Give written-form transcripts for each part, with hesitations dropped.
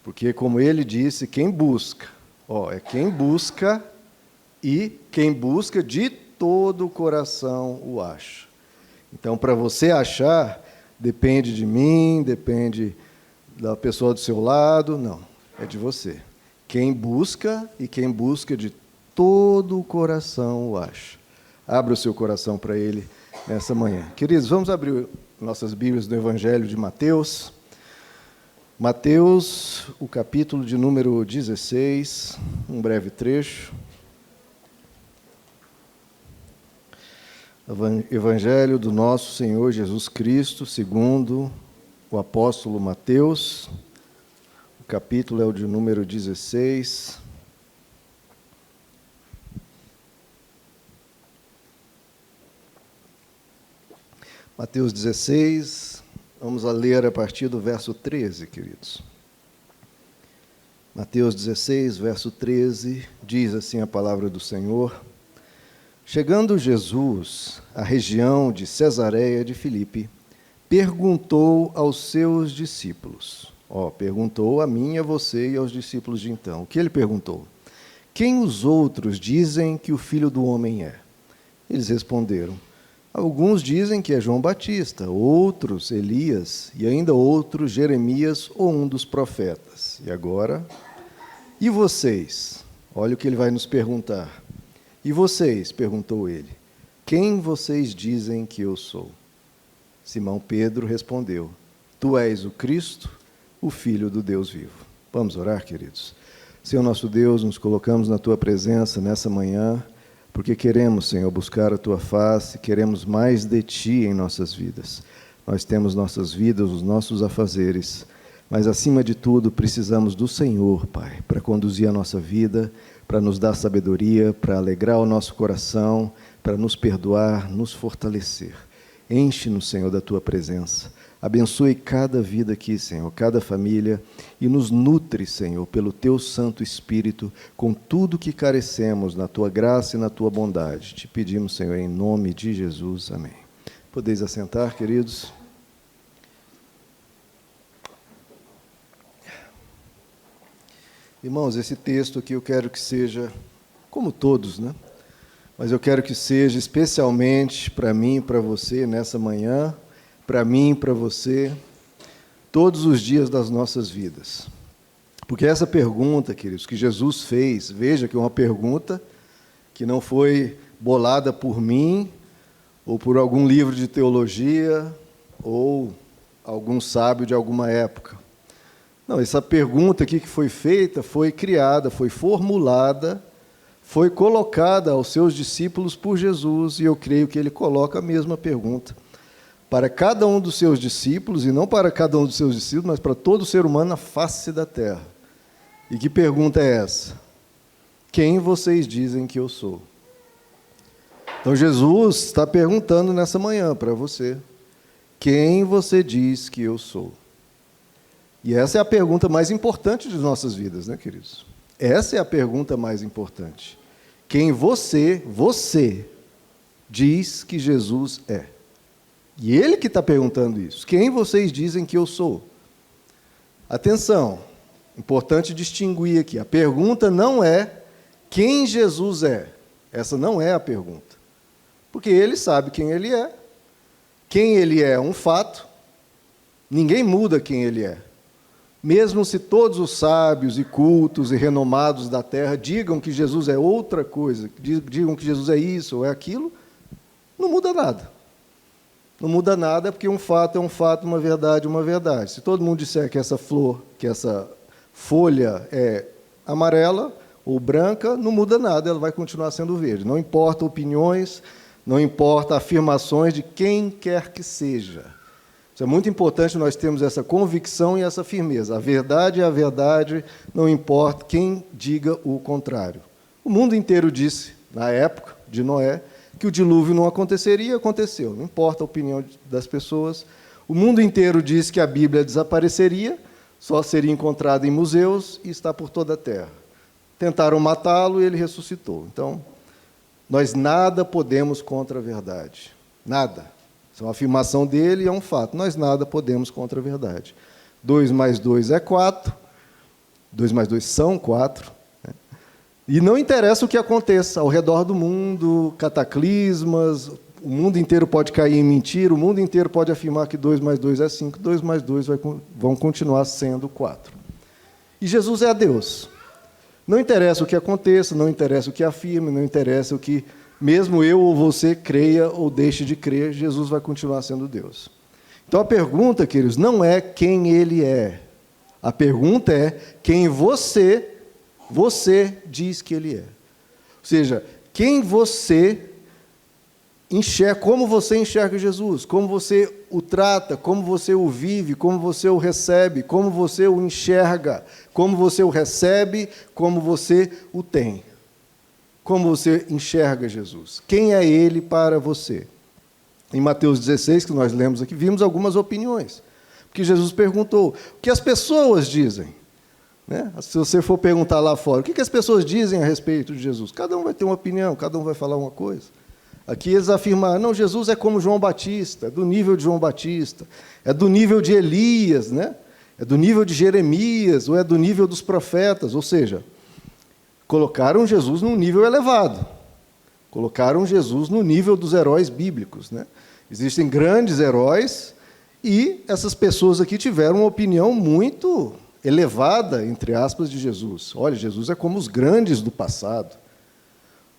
Porque, como ele disse, quem busca, é quem busca e quem busca de todo o coração o acha. Então, para você achar, depende de mim, depende da pessoa do seu lado, não, é de você. Quem busca e quem busca de todo o coração o acha. Abra o seu coração para ele nessa manhã. Queridos, vamos abrir nossas Bíblias do Evangelho de Mateus. Mateus, o capítulo de número 16, um breve trecho. Evangelho do nosso Senhor Jesus Cristo, segundo o apóstolo Mateus. O capítulo é o de número 16. Mateus 16, vamos a ler a partir do verso 13, queridos. Mateus 16, verso 13, diz assim a palavra do Senhor: Chegando Jesus à região de Cesareia de Filipe, perguntou aos seus discípulos, perguntou a mim, a você e aos discípulos de então. O que ele perguntou? Quem os outros dizem que o Filho do Homem é? Eles responderam: alguns dizem que é João Batista, outros Elias, e ainda outros Jeremias ou um dos profetas. E agora? E vocês? Olha o que ele vai nos perguntar. E vocês? Perguntou ele. Quem vocês dizem que eu sou? Simão Pedro respondeu: Tu és o Cristo, o Filho do Deus vivo. Vamos orar, queridos? Senhor nosso Deus, nos colocamos na Tua presença nessa manhã, porque queremos, Senhor, buscar a Tua face, queremos mais de Ti em nossas vidas. Nós temos nossas vidas, os nossos afazeres, mas, acima de tudo, precisamos do Senhor, Pai, para conduzir a nossa vida, para nos dar sabedoria, para alegrar o nosso coração, para nos perdoar, nos fortalecer. Enche-nos, Senhor, da Tua presença. Abençoe cada vida aqui, Senhor, cada família, e nos nutre, Senhor, pelo Teu Santo Espírito, com tudo que carecemos na Tua graça e na Tua bondade. Te pedimos, Senhor, em nome de Jesus. Amém. Podeis assentar, queridos? Irmãos, esse texto aqui eu quero que seja, como todos, né? Mas eu quero que seja especialmente para mim e para você nessa manhã, para mim e para você, todos os dias das nossas vidas. Porque essa pergunta, queridos, que Jesus fez, veja que é uma pergunta que não foi bolada por mim, ou por algum livro de teologia, ou algum sábio de alguma época. Não, essa pergunta aqui que foi feita, foi criada, foi formulada, foi colocada aos seus discípulos por Jesus, e eu creio que ele coloca a mesma pergunta para cada um dos seus discípulos, e não para cada um dos seus discípulos, mas para todo ser humano na face da terra. E que pergunta é essa? Quem vocês dizem que eu sou? Então Jesus está perguntando nessa manhã para você: quem você diz que eu sou? E essa é a pergunta mais importante de nossas vidas, né, queridos? Essa é a pergunta mais importante. Quem você diz que Jesus é? E ele que está perguntando isso. Quem vocês dizem que eu sou? Atenção, importante distinguir aqui. A pergunta não é quem Jesus é. Essa não é a pergunta. Porque ele sabe quem ele é. Quem ele é um fato. Ninguém muda quem ele é. Mesmo se todos os sábios e cultos e renomados da terra digam que Jesus é outra coisa, digam que Jesus é isso ou é aquilo, não muda nada. Não muda nada porque um fato é um fato, uma verdade é uma verdade. Se todo mundo disser que essa flor, que essa folha é amarela ou branca, não muda nada, ela vai continuar sendo verde. Não importa opiniões, não importa afirmações de quem quer que seja. Isso é muito importante, nós temos essa convicção e essa firmeza. A verdade é a verdade, não importa quem diga o contrário. O mundo inteiro disse, na época de Noé, que o dilúvio não aconteceria, aconteceu. Não importa a opinião das pessoas. O mundo inteiro disse que a Bíblia desapareceria, só seria encontrada em museus e está por toda a terra. Tentaram matá-lo e ele ressuscitou. Então, nós nada podemos contra a verdade. Nada. Isso é uma afirmação dele e é um fato. Nós nada podemos contra a verdade. 2 mais 2 é 4. 2 mais 2 são 4. Né? E não interessa o que aconteça ao redor do mundo, cataclismas, o mundo inteiro pode cair em mentira, o mundo inteiro pode afirmar que 2 mais 2 é 5, 2 mais 2 vão continuar sendo 4. E Jesus é Deus. Não interessa o que aconteça, não interessa o que afirme, não interessa o que, mesmo eu ou você, creia ou deixe de crer, Jesus vai continuar sendo Deus. Então a pergunta, queridos, não é quem Ele é. A pergunta é quem você diz que Ele é. Ou seja, quem você enxerga, como você enxerga Jesus, como você o trata, como você o vive, como você o recebe, como você o enxerga, como você o recebe, como você o tem. Como você enxerga Jesus. Quem é Ele para você? Em Mateus 16, que nós lemos aqui, vimos algumas opiniões. Porque Jesus perguntou, o que as pessoas dizem? Né? Se você for perguntar lá fora, o que as pessoas dizem a respeito de Jesus? Cada um vai ter uma opinião, cada um vai falar uma coisa. Aqui eles afirmaram, não, Jesus é como João Batista, é do nível de João Batista, é do nível de Elias, né? É do nível de Jeremias, ou é do nível dos profetas, ou seja, colocaram Jesus num nível elevado, colocaram Jesus no nível dos heróis bíblicos. Né? Existem grandes heróis e essas pessoas aqui tiveram uma opinião muito elevada, entre aspas, de Jesus. Olha, Jesus é como os grandes do passado.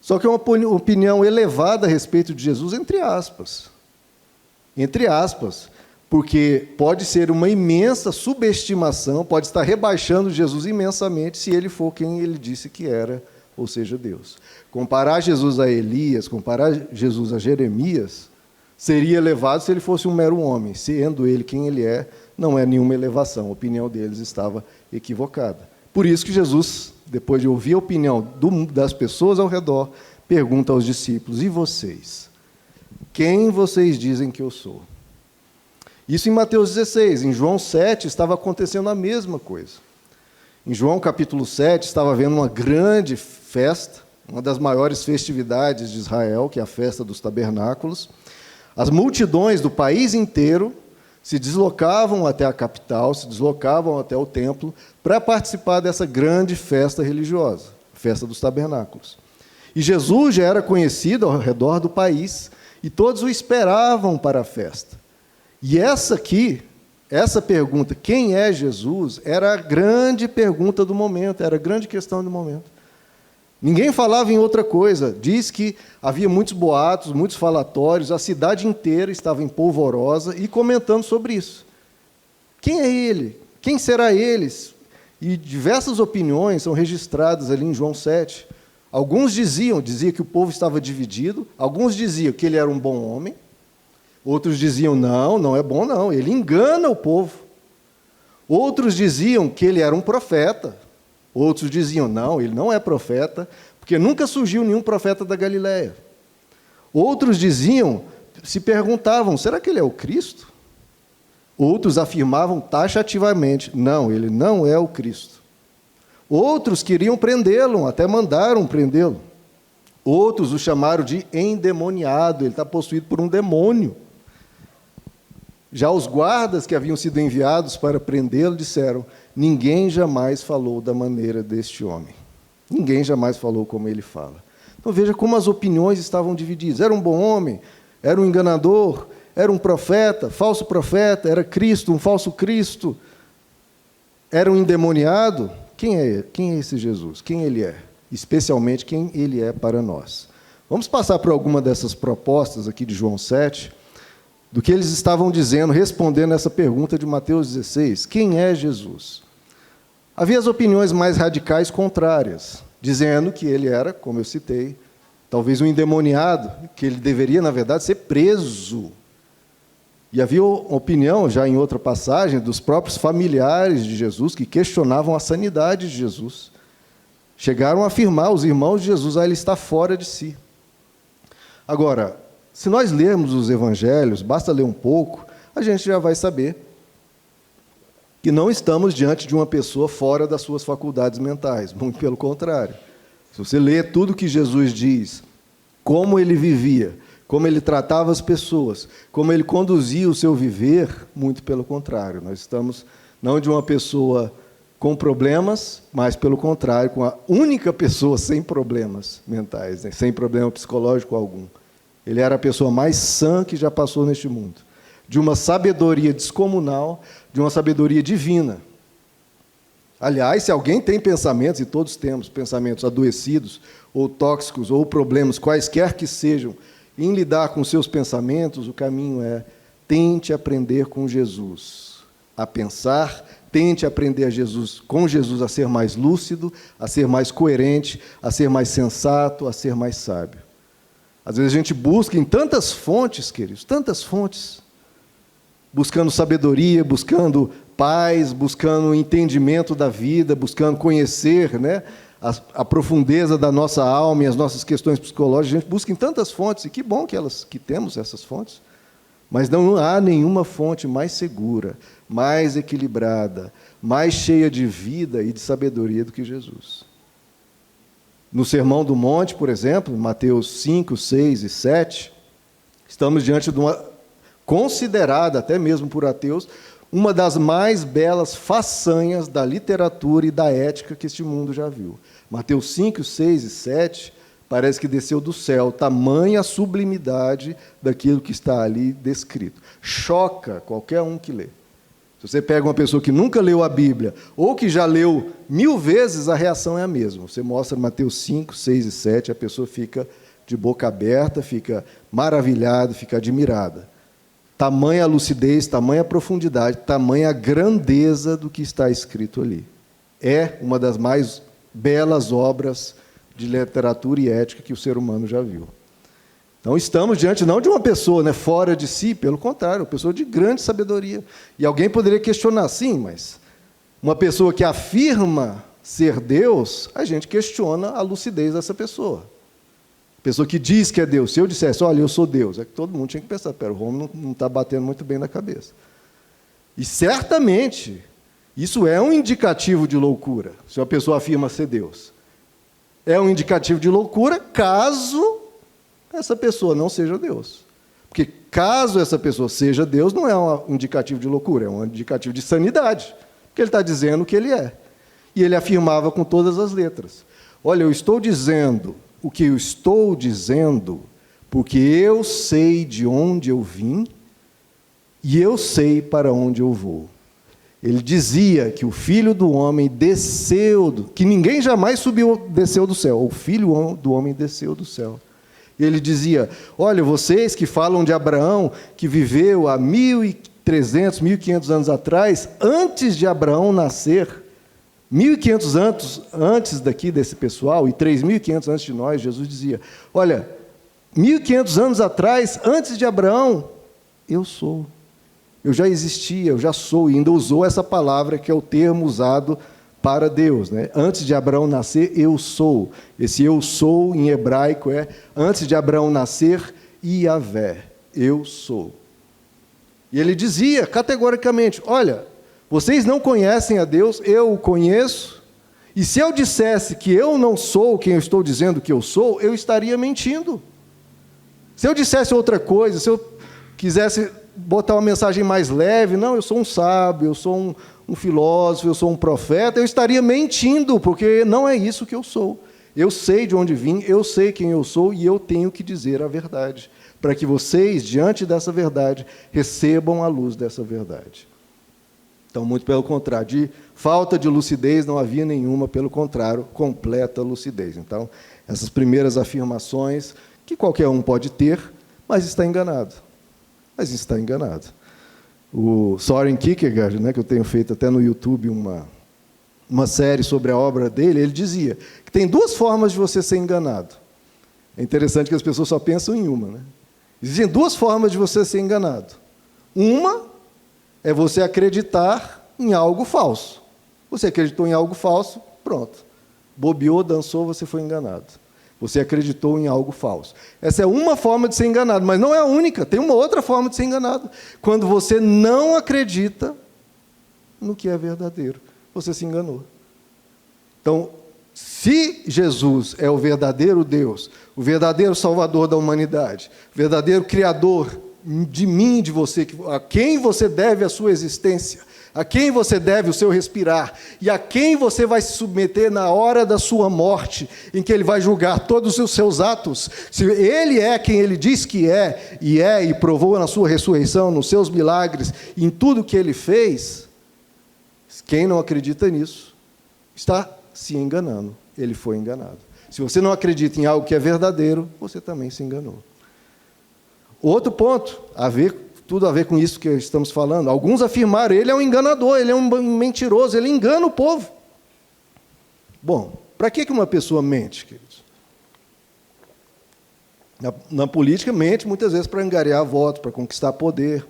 Só que é uma opinião elevada a respeito de Jesus, entre aspas. Entre aspas, porque pode ser uma imensa subestimação, pode estar rebaixando Jesus imensamente se ele for quem ele disse que era, ou seja, Deus. Comparar Jesus a Elias, comparar Jesus a Jeremias, seria elevado se ele fosse um mero homem. Sendo ele quem ele é, não é nenhuma elevação. A opinião deles estava equivocada. Por isso que Jesus, depois de ouvir a opinião das pessoas ao redor, pergunta aos discípulos, e vocês? Quem vocês dizem que eu sou? Isso em Mateus 16. Em João 7 estava acontecendo a mesma coisa. Em João capítulo 7 estava havendo uma grande festa, uma das maiores festividades de Israel, que é a festa dos tabernáculos. As multidões do país inteiro se deslocavam até a capital, se deslocavam até o templo, para participar dessa grande festa religiosa, a festa dos tabernáculos. E Jesus já era conhecido ao redor do país, e todos o esperavam para a festa. E essa pergunta, quem é Jesus, era a grande pergunta do momento, era a grande questão do momento. Ninguém falava em outra coisa. Diz que havia muitos boatos, muitos falatórios, a cidade inteira estava em polvorosa e comentando sobre isso. Quem é ele? Quem será eles? E diversas opiniões são registradas ali em João 7. Alguns diziam que o povo estava dividido, alguns diziam que ele era um bom homem, outros diziam, não é bom não, ele engana o povo. Outros diziam que ele era um profeta. Outros diziam, não, ele não é profeta, porque nunca surgiu nenhum profeta da Galileia. Outros diziam, se perguntavam, será que ele é o Cristo? Outros afirmavam taxativamente, não, ele não é o Cristo. Outros queriam prendê-lo, até mandaram prendê-lo. Outros o chamaram de endemoniado, ele está possuído por um demônio. Já os guardas que haviam sido enviados para prendê-lo disseram, ninguém jamais falou da maneira deste homem. Ninguém jamais falou como ele fala. Então veja como as opiniões estavam divididas. Era um bom homem? Era um enganador? Era um profeta? Falso profeta? Era Cristo? Um falso Cristo? Era um endemoniado? Quem é ele? Quem é esse Jesus? Quem ele é? Especialmente quem ele é para nós. Vamos passar por alguma dessas propostas aqui de João 7, do que eles estavam dizendo, respondendo essa pergunta de Mateus 16. Quem é Jesus? Havia as opiniões mais radicais contrárias, dizendo que ele era, como eu citei, talvez um endemoniado, que ele deveria, na verdade, ser preso. E havia opinião, já em outra passagem, dos próprios familiares de Jesus, que questionavam a sanidade de Jesus. Chegaram a afirmar, os irmãos de Jesus, ele está fora de si. Agora, se nós lermos os evangelhos, basta ler um pouco, a gente já vai saber que não estamos diante de uma pessoa fora das suas faculdades mentais, muito pelo contrário. Se você lê tudo que Jesus diz, como ele vivia, como ele tratava as pessoas, como ele conduzia o seu viver, muito pelo contrário. Nós estamos não de uma pessoa com problemas, mas, pelo contrário, com a única pessoa sem problemas mentais, né? Sem problema psicológico algum. Ele era a pessoa mais sã que já passou neste mundo, de uma sabedoria descomunal, de uma sabedoria divina. Aliás, se alguém tem pensamentos, e todos temos pensamentos adoecidos, ou tóxicos, ou problemas, quaisquer que sejam, em lidar com seus pensamentos, o caminho é: tente aprender com Jesus a pensar, tente aprender com Jesus a ser mais lúcido, a ser mais coerente, a ser mais sensato, a ser mais sábio. Às vezes a gente busca em tantas fontes, queridos, tantas fontes, buscando sabedoria, buscando paz, buscando entendimento da vida, buscando conhecer, né, a profundeza da nossa alma e as nossas questões psicológicas. A gente busca em tantas fontes, e que bom que temos essas fontes, mas não há nenhuma fonte mais segura, mais equilibrada, mais cheia de vida e de sabedoria do que Jesus. No Sermão do Monte, por exemplo, Mateus 5, 6 e 7, estamos diante de uma, considerada até mesmo por ateus, uma das mais belas façanhas da literatura e da ética que este mundo já viu. Mateus 5, 6 e 7, parece que desceu do céu, tamanha a sublimidade daquilo que está ali descrito. Choca qualquer um que lê. Se você pega uma pessoa que nunca leu a Bíblia, ou que já leu 1000 vezes, a reação é a mesma. Você mostra Mateus 5, 6 e 7, a pessoa fica de boca aberta, fica maravilhada, fica admirada. Tamanha a lucidez, tamanha a profundidade, tamanha a grandeza do que está escrito ali. É uma das mais belas obras de literatura e ética que o ser humano já viu. Então, estamos diante não de uma pessoa, né, fora de si, pelo contrário, uma pessoa de grande sabedoria. E alguém poderia questionar, sim, mas uma pessoa que afirma ser Deus, a gente questiona a lucidez dessa pessoa. Pessoa que diz que é Deus. Se eu dissesse, olha, eu sou Deus, é que todo mundo tinha que pensar, pera, o homem não está batendo muito bem na cabeça. E certamente, isso é um indicativo de loucura, se uma pessoa afirma ser Deus. É um indicativo de loucura caso essa pessoa não seja Deus. Porque caso essa pessoa seja Deus, não é um indicativo de loucura, é um indicativo de sanidade, porque ele está dizendo o que ele é. E ele afirmava com todas as letras, olha, eu estou dizendo o que eu estou dizendo, porque eu sei de onde eu vim e eu sei para onde eu vou. Ele dizia que o Filho do Homem desceu, que ninguém jamais desceu do céu, o Filho do Homem desceu do céu. Ele dizia, olha, vocês que falam de Abraão, que viveu há 1.300, 1.500 anos atrás, antes de Abraão nascer, 1.500 anos antes daqui desse pessoal, e 3.500 antes de nós, Jesus dizia, olha, 1.500 anos atrás, antes de Abraão, eu sou. Eu já existia, eu já sou, e ainda usou essa palavra que é o termo usado para Deus, né? Antes de Abraão nascer, eu sou. Esse eu sou, em hebraico, é antes de Abraão nascer, Iavé, eu sou. E ele dizia categoricamente, olha, vocês não conhecem a Deus, eu o conheço, e se eu dissesse que eu não sou quem eu estou dizendo que eu sou, eu estaria mentindo. Se eu dissesse outra coisa, se eu quisesse botar uma mensagem mais leve, não, eu sou um sábio, eu sou um filósofo, eu sou um profeta, eu estaria mentindo, porque não é isso que eu sou. Eu sei de onde vim, eu sei quem eu sou, e eu tenho que dizer a verdade, para que vocês, diante dessa verdade, recebam a luz dessa verdade. Então, muito pelo contrário, de falta de lucidez não havia nenhuma, pelo contrário, completa lucidez. Então, essas primeiras afirmações, que qualquer um pode ter, mas está enganado. Mas está enganado. O Søren Kierkegaard, né, que eu tenho feito até no YouTube uma série sobre a obra dele, ele dizia que tem duas formas de você ser enganado. É interessante que as pessoas só pensam em uma, né? Existem duas formas de você ser enganado. Uma é você acreditar em algo falso. Você acreditou em algo falso, pronto. Bobeou, dançou, você foi enganado. Você acreditou em algo falso. Essa é uma forma de ser enganado, mas não é a única. Tem uma outra forma de ser enganado. Quando você não acredita no que é verdadeiro, você se enganou. Então, se Jesus é o verdadeiro Deus, o verdadeiro Salvador da humanidade, o verdadeiro Criador de mim e de você, a quem você deve a sua existência, a quem você deve o seu respirar e a quem você vai se submeter na hora da sua morte, em que ele vai julgar todos os seus atos, se ele é quem ele diz que é e provou na sua ressurreição, nos seus milagres, em tudo que ele fez, quem não acredita nisso está se enganando. Ele foi enganado. Se você não acredita em algo que é verdadeiro, você também se enganou. Outro ponto, tudo a ver com isso que estamos falando. Alguns afirmaram, ele é um enganador, ele é um mentiroso, ele engana o povo. Bom, para que uma pessoa mente, queridos? Na política, mente muitas vezes para angariar votos, para conquistar poder,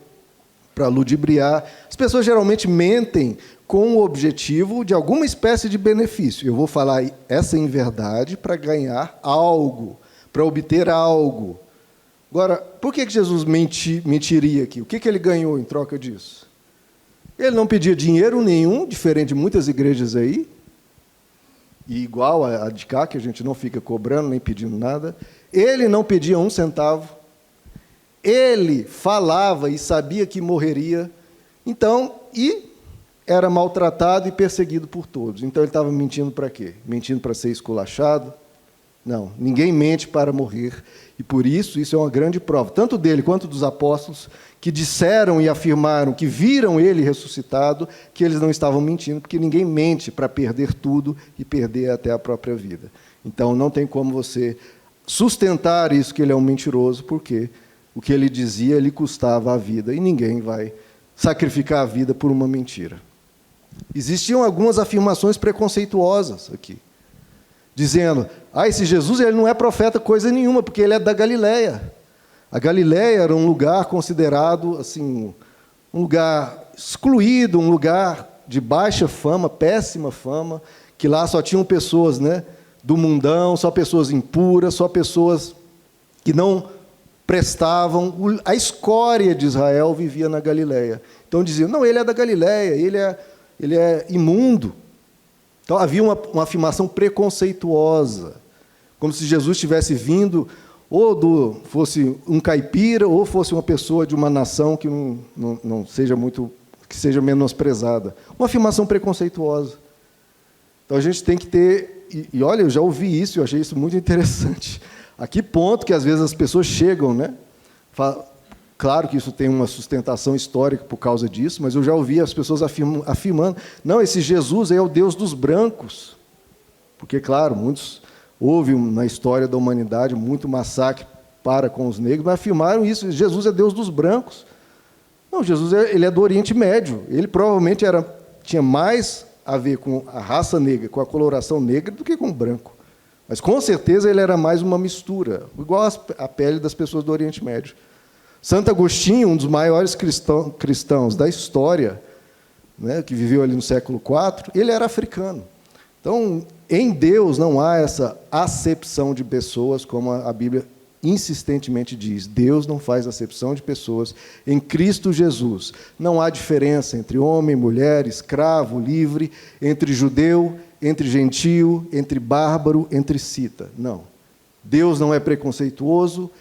para ludibriar. As pessoas geralmente mentem com o objetivo de alguma espécie de benefício. Eu vou falar essa inverdade para ganhar algo, para obter algo. Agora, por que Jesus mentiria aqui? O que ele ganhou em troca disso? Ele não pedia dinheiro nenhum, diferente de muitas igrejas aí, e igual a de cá, que a gente não fica cobrando nem pedindo nada. Ele não pedia 1 centavo. Ele falava e sabia que morreria. Então, era maltratado e perseguido por todos. Então, ele estava mentindo para quê? Mentindo para ser esculachado? Não, ninguém mente para morrer. E por isso é uma grande prova, tanto dele quanto dos apóstolos, que disseram e afirmaram que viram ele ressuscitado, que eles não estavam mentindo, porque ninguém mente para perder tudo e perder até a própria vida. Então, não tem como você sustentar isso, que ele é um mentiroso, porque o que ele dizia lhe custava a vida, e ninguém vai sacrificar a vida por uma mentira. Existiam algumas afirmações preconceituosas aqui, dizendo, esse Jesus ele não é profeta coisa nenhuma, porque ele é da Galileia. A Galileia era um lugar considerado assim, um lugar excluído, um lugar de baixa fama, péssima fama, que lá só tinham pessoas, do mundão, só pessoas impuras, só pessoas que não prestavam. A escória de Israel vivia na Galileia. Então diziam, não, ele é da Galileia, ele é imundo. Então havia uma afirmação preconceituosa, como se Jesus tivesse vindo, fosse um caipira, ou fosse uma pessoa de uma nação que não seja muito, que seja menosprezada. Uma afirmação preconceituosa. Então a gente tem que ter, e olha, eu já ouvi isso, eu achei isso muito interessante. A que ponto que às vezes as pessoas chegam, Claro que isso tem uma sustentação histórica por causa disso, mas eu já ouvi as pessoas afirmando, não, esse Jesus é o Deus dos brancos. Porque, claro, houve na história da humanidade muito massacre para com os negros, mas afirmaram isso, Jesus é Deus dos brancos. Não, Jesus ele é do Oriente Médio, ele provavelmente tinha mais a ver com a raça negra, com a coloração negra, do que com o branco. Mas, com certeza, ele era mais uma mistura, igual a pele das pessoas do Oriente Médio. Santo Agostinho, um dos maiores cristãos da história, que viveu ali no século IV, ele era africano. Então, em Deus não há essa acepção de pessoas, como a Bíblia insistentemente diz. Deus não faz acepção de pessoas. Em Cristo Jesus não há diferença entre homem, mulher, escravo, livre, entre judeu, entre gentio, entre bárbaro, entre cita. Não. Deus não é preconceituoso.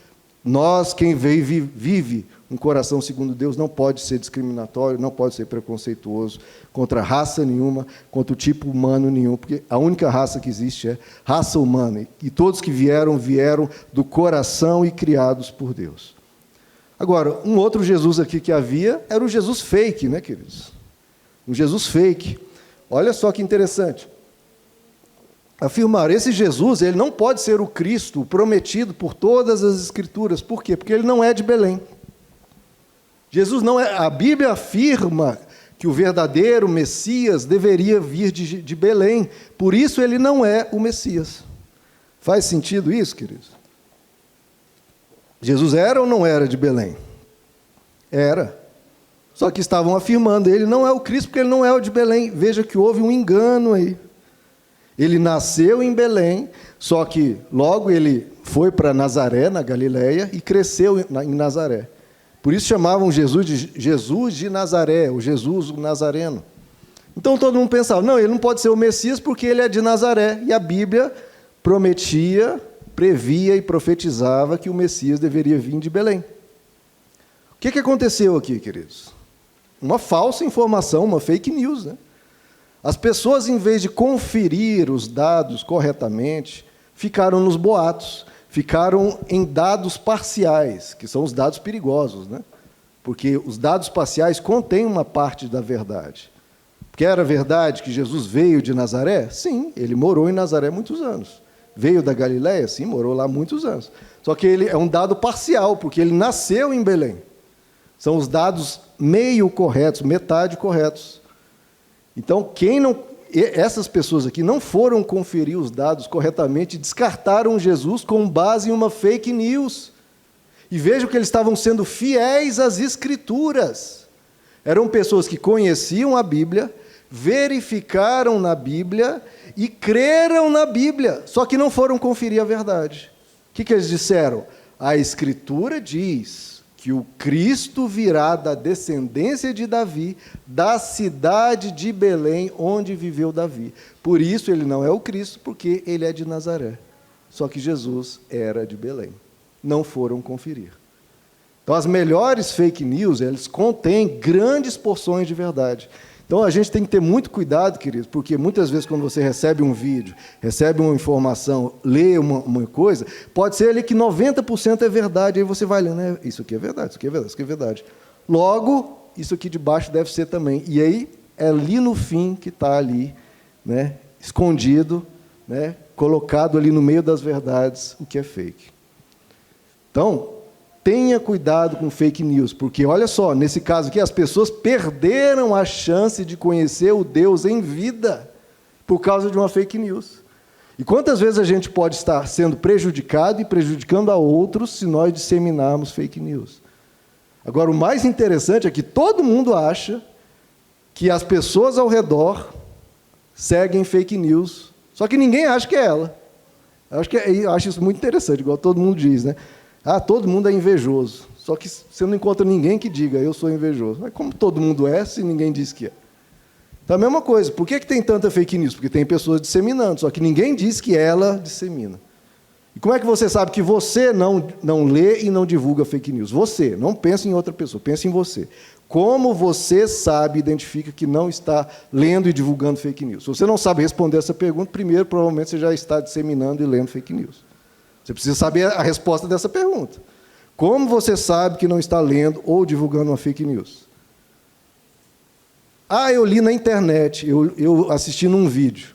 Nós, quem vive um coração segundo Deus, não pode ser discriminatório, não pode ser preconceituoso contra raça nenhuma, contra o tipo humano nenhum, porque a única raça que existe é raça humana, e todos que vieram do coração e criados por Deus. Agora, um outro Jesus aqui que havia era o Jesus fake, queridos? Um Jesus fake. Olha só que interessante. Afirmar, esse Jesus, ele não pode ser o Cristo prometido por todas as Escrituras. Por quê? Porque ele não é de Belém. Jesus não é. A Bíblia afirma que o verdadeiro Messias deveria vir de Belém. Por isso ele não é o Messias. Faz sentido isso, queridos? Jesus era ou não era de Belém? Era. Só que estavam afirmando, ele não é o Cristo porque ele não é o de Belém. Veja que houve um engano aí. Ele nasceu em Belém, só que logo ele foi para Nazaré, na Galileia, e cresceu em Nazaré. Por isso chamavam Jesus de Nazaré, o Jesus o Nazareno. Então todo mundo pensava, não, ele não pode ser o Messias porque ele é de Nazaré. E a Bíblia previa e profetizava que o Messias deveria vir de Belém. O que aconteceu aqui, queridos? uma falsa informação, uma fake news, né? As pessoas, em vez de conferir os dados corretamente, ficaram nos boatos, ficaram em dados parciais, que são os dados perigosos, né? Porque os dados parciais contêm uma parte da verdade. Porque era verdade que Jesus veio de Nazaré? Sim, ele morou em Nazaré muitos anos. Veio da Galiléia? Sim, morou lá muitos anos. Só que ele é um dado parcial, porque ele nasceu em Belém. São os dados meio corretos, metade corretos. Então, essas pessoas aqui não foram conferir os dados corretamente e descartaram Jesus com base em uma fake news. E vejam que eles estavam sendo fiéis às Escrituras. Eram pessoas que conheciam a Bíblia, verificaram na Bíblia e creram na Bíblia, só que não foram conferir a verdade. O que eles disseram? A Escritura diz que o Cristo virá da descendência de Davi, da cidade de Belém, onde viveu Davi. Por isso ele não é o Cristo, porque ele é de Nazaré. Só que Jesus era de Belém. Não foram conferir. Então, as melhores fake news, elas contêm grandes porções de verdade. Então, a gente tem que ter muito cuidado, queridos, porque muitas vezes quando você recebe um vídeo, recebe uma informação, lê uma coisa, pode ser ali que 90% é verdade, aí você vai lendo, né? Isso aqui é verdade, isso aqui é verdade, isso aqui é verdade. Logo, isso aqui de baixo deve ser também. E aí, é ali no fim que está ali, né, escondido, né, colocado ali no meio das verdades, o que é fake. Então, tenha cuidado com fake news, porque, olha só, nesse caso aqui, as pessoas perderam a chance de conhecer o Deus em vida por causa de uma fake news. E quantas vezes a gente pode estar sendo prejudicado e prejudicando a outros se nós disseminarmos fake news? Agora, o mais interessante é que todo mundo acha que as pessoas ao redor seguem fake news, só que ninguém acha que é ela. Eu acho isso muito interessante, igual todo mundo diz, né? Ah, todo mundo é invejoso. Só que você não encontra ninguém que diga, eu sou invejoso. Mas como todo mundo é, se ninguém diz que é? Então, a mesma coisa. Por que tem tanta fake news? Porque tem pessoas disseminando, só que ninguém diz que ela dissemina. E como é que você sabe que você não lê e não divulga fake news? Você, não pensa em outra pessoa, pensa em você. Como você sabe, identifica que não está lendo e divulgando fake news? Se você não sabe responder essa pergunta, primeiro, provavelmente, você já está disseminando e lendo fake news. Você precisa saber a resposta dessa pergunta. Como você sabe que não está lendo ou divulgando uma fake news? Ah, eu li na internet, eu assisti num vídeo.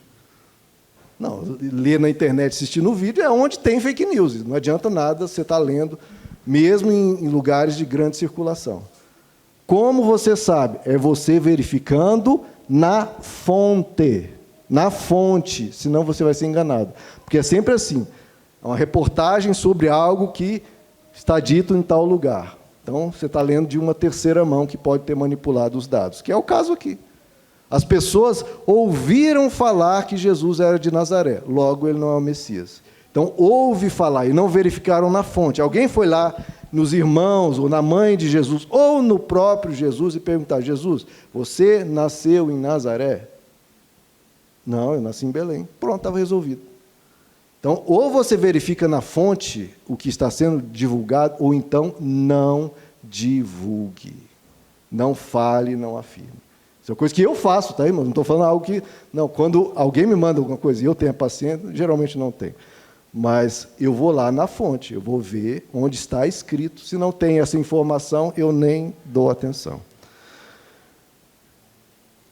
Não, ler na internet, assistir no vídeo é onde tem fake news. Não adianta nada você estar lendo, mesmo em lugares de grande circulação. Como você sabe? É você verificando na fonte. Na fonte, senão você vai ser enganado. Porque é sempre assim. É uma reportagem sobre algo que está dito em tal lugar. Então, você está lendo de uma terceira mão que pode ter manipulado os dados, que é o caso aqui. As pessoas ouviram falar que Jesus era de Nazaré, logo ele não é o Messias. Então, ouve falar e não verificaram na fonte. Alguém foi lá nos irmãos, ou na mãe de Jesus, ou no próprio Jesus e perguntar, Jesus, você nasceu em Nazaré? Não, eu nasci em Belém. Pronto, estava resolvido. Então, ou você verifica na fonte o que está sendo divulgado, ou então não divulgue. Não fale, não afirme. Isso é uma coisa que eu faço, tá, irmão? Não estou falando algo que... Não, quando alguém me manda alguma coisa e eu tenho a paciência, geralmente não tenho. Mas eu vou lá na fonte, eu vou ver onde está escrito. Se não tem essa informação, eu nem dou atenção.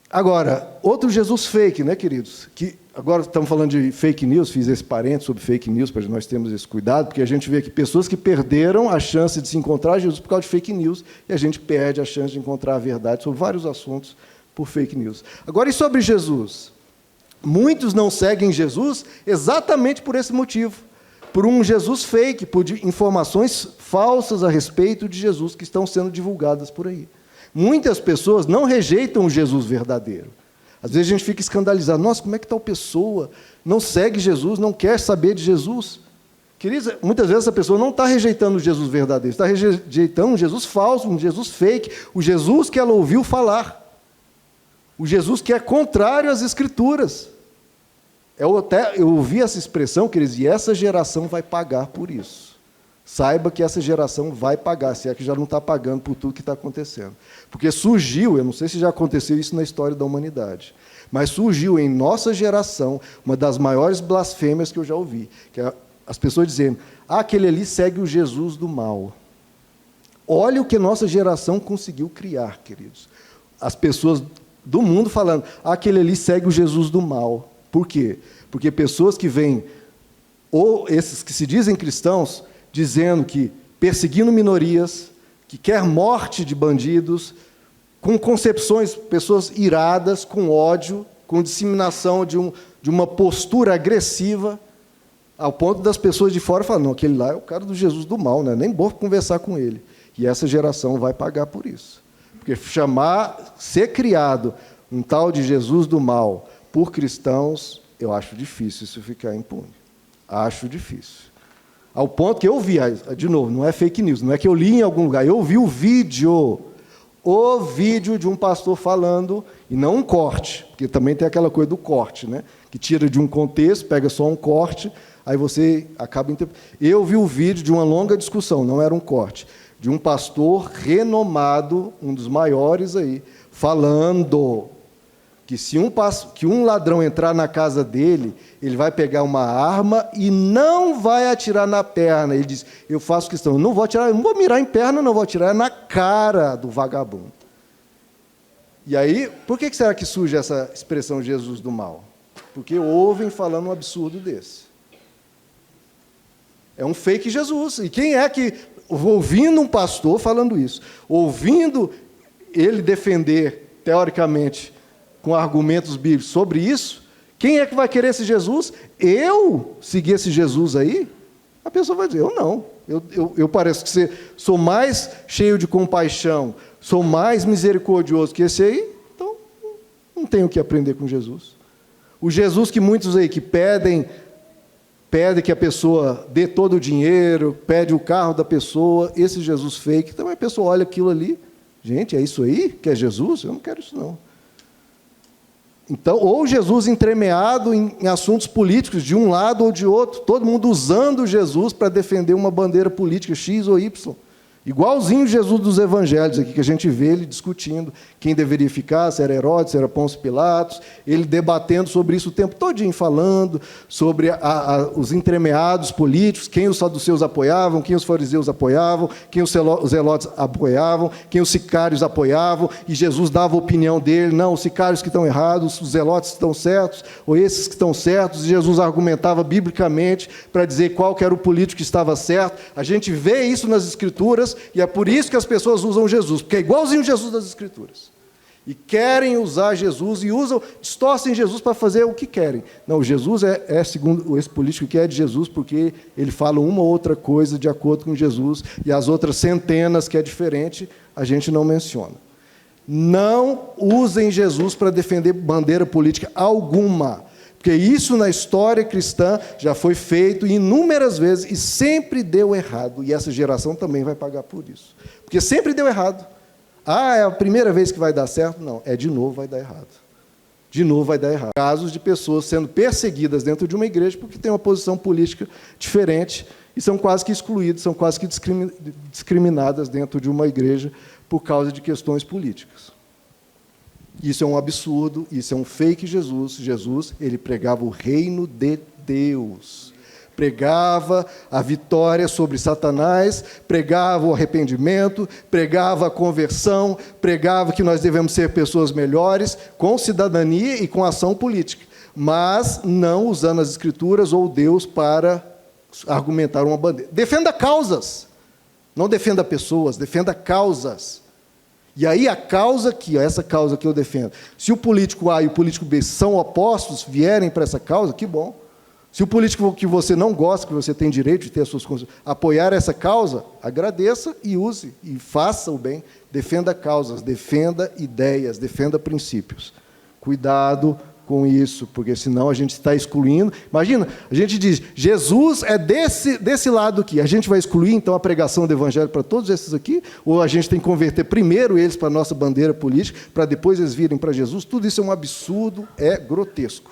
Agora, outro Jesus fake, né, queridos? Que agora estamos falando de fake news, fiz esse parênteses sobre fake news, para nós termos esse cuidado, porque a gente vê que pessoas que perderam a chance de se encontrar Jesus por causa de fake news, e a gente perde a chance de encontrar a verdade sobre vários assuntos por fake news. Agora, e sobre Jesus? Muitos não seguem Jesus exatamente por esse motivo, por um Jesus fake, por informações falsas a respeito de Jesus que estão sendo divulgadas por aí. Muitas pessoas não rejeitam o Jesus verdadeiro. Às vezes a gente fica escandalizado. Nossa, como é que tal pessoa não segue Jesus, não quer saber de Jesus? Queridos, muitas vezes essa pessoa não está rejeitando o Jesus verdadeiro, está rejeitando um Jesus falso, um Jesus fake, o Jesus que ela ouviu falar. O Jesus que é contrário às Escrituras. Eu ouvi essa expressão, queridos, e essa geração vai pagar por isso. saiba que essa geração vai pagar, se é que já não está pagando por tudo que está acontecendo. Porque surgiu, eu não sei se já aconteceu isso na história da humanidade, mas surgiu em nossa geração uma das maiores blasfêmias que eu já ouvi, que é as pessoas dizendo, aquele ali segue o Jesus do mal. Olha o que nossa geração conseguiu criar, queridos. As pessoas do mundo falando, aquele ali segue o Jesus do mal. Por quê? Porque pessoas que vêm, ou esses que se dizem cristãos, dizendo que perseguindo minorias, que quer morte de bandidos, com concepções, pessoas iradas, com ódio, com disseminação de uma postura agressiva, ao ponto das pessoas de fora falarem, não, aquele lá é o cara do Jesus do mal, né? Nem vou conversar com ele. E essa geração vai pagar por isso. Porque ser criado um tal de Jesus do mal por cristãos, eu acho difícil isso ficar impune. Acho difícil. Ao ponto que eu vi, de novo, não é fake news, não é que eu li em algum lugar, eu vi o vídeo de um pastor falando, e não um corte, porque também tem aquela coisa do corte, né? Que tira de um contexto, pega só um corte, aí você acaba interpretando. Eu vi o vídeo de uma longa discussão, não era um corte, de um pastor renomado, um dos maiores aí, falando que se um ladrão entrar na casa dele, ele vai pegar uma arma e não vai atirar na perna. Ele diz, eu faço questão, não vou mirar em perna, não vou atirar na cara do vagabundo. E aí, por que será que surge essa expressão Jesus do mal? Porque ouvem falando um absurdo desse. É um fake Jesus. E quem é que, ouvindo um pastor falando isso, ouvindo ele defender, teoricamente, com argumentos bíblicos sobre isso, quem é que vai querer esse Jesus? Eu seguir esse Jesus aí? A pessoa vai dizer, eu não. Eu pareço que sou mais cheio de compaixão, sou mais misericordioso que esse aí, então não tenho o que aprender com Jesus. O Jesus que muitos aí que pede que a pessoa dê todo o dinheiro, pede o carro da pessoa, esse Jesus fake, então a pessoa olha aquilo ali, gente, é isso aí que é Jesus? Eu não quero isso não. Então, ou Jesus entremeado em assuntos políticos, de um lado ou de outro, todo mundo usando Jesus para defender uma bandeira política X ou Y. Igualzinho Jesus dos evangelhos aqui, que a gente vê ele discutindo quem deveria ficar, se era Herodes, se era Pôncio Pilatos, ele debatendo sobre isso o tempo todinho, falando sobre os entremeados políticos, quem os saduceus apoiavam, quem os fariseus apoiavam, quem os zelotes apoiavam, quem os sicários apoiavam, e Jesus dava a opinião dele, não, os sicários que estão errados, os zelotes que estão certos, ou esses que estão certos, e Jesus argumentava biblicamente para dizer qual que era o político que estava certo. A gente vê isso nas Escrituras, e é por isso que as pessoas usam Jesus, porque é igualzinho Jesus das Escrituras. E querem usar Jesus, e distorcem Jesus para fazer o que querem. Não, Jesus segundo esse político que é de Jesus, porque ele fala uma ou outra coisa de acordo com Jesus, e as outras centenas que é diferente, a gente não menciona. Não usem Jesus para defender bandeira política alguma, porque isso na história cristã já foi feito inúmeras vezes e sempre deu errado. E essa geração também vai pagar por isso. Porque sempre deu errado. É a primeira vez que vai dar certo? Não, de novo vai dar errado. De novo vai dar errado. Casos de pessoas sendo perseguidas dentro de uma igreja porque têm uma posição política diferente e são quase que excluídas, são quase que discriminadas dentro de uma igreja por causa de questões políticas. Isso é um absurdo, isso é um fake Jesus. Jesus, ele pregava o reino de Deus. Pregava a vitória sobre Satanás, pregava o arrependimento, pregava a conversão, pregava que nós devemos ser pessoas melhores, com cidadania e com ação política, mas não usando as Escrituras ou Deus para argumentar uma bandeira. Defenda causas, não defenda pessoas, defenda causas. E aí a causa aqui, essa causa que eu defendo, se o político A e o político B são opostos, vierem para essa causa, que bom. Se o político que você não gosta, que você tem direito de ter as suas coisas, apoiar essa causa, agradeça e use, e faça o bem, defenda causas, defenda ideias, defenda princípios. Cuidado com isso, porque senão a gente está excluindo. Imagina, a gente diz, Jesus é desse lado aqui, a gente vai excluir então a pregação do evangelho para todos esses aqui? Ou a gente tem que converter primeiro eles para a nossa bandeira política, para depois eles virem para Jesus? Tudo isso é um absurdo, é grotesco.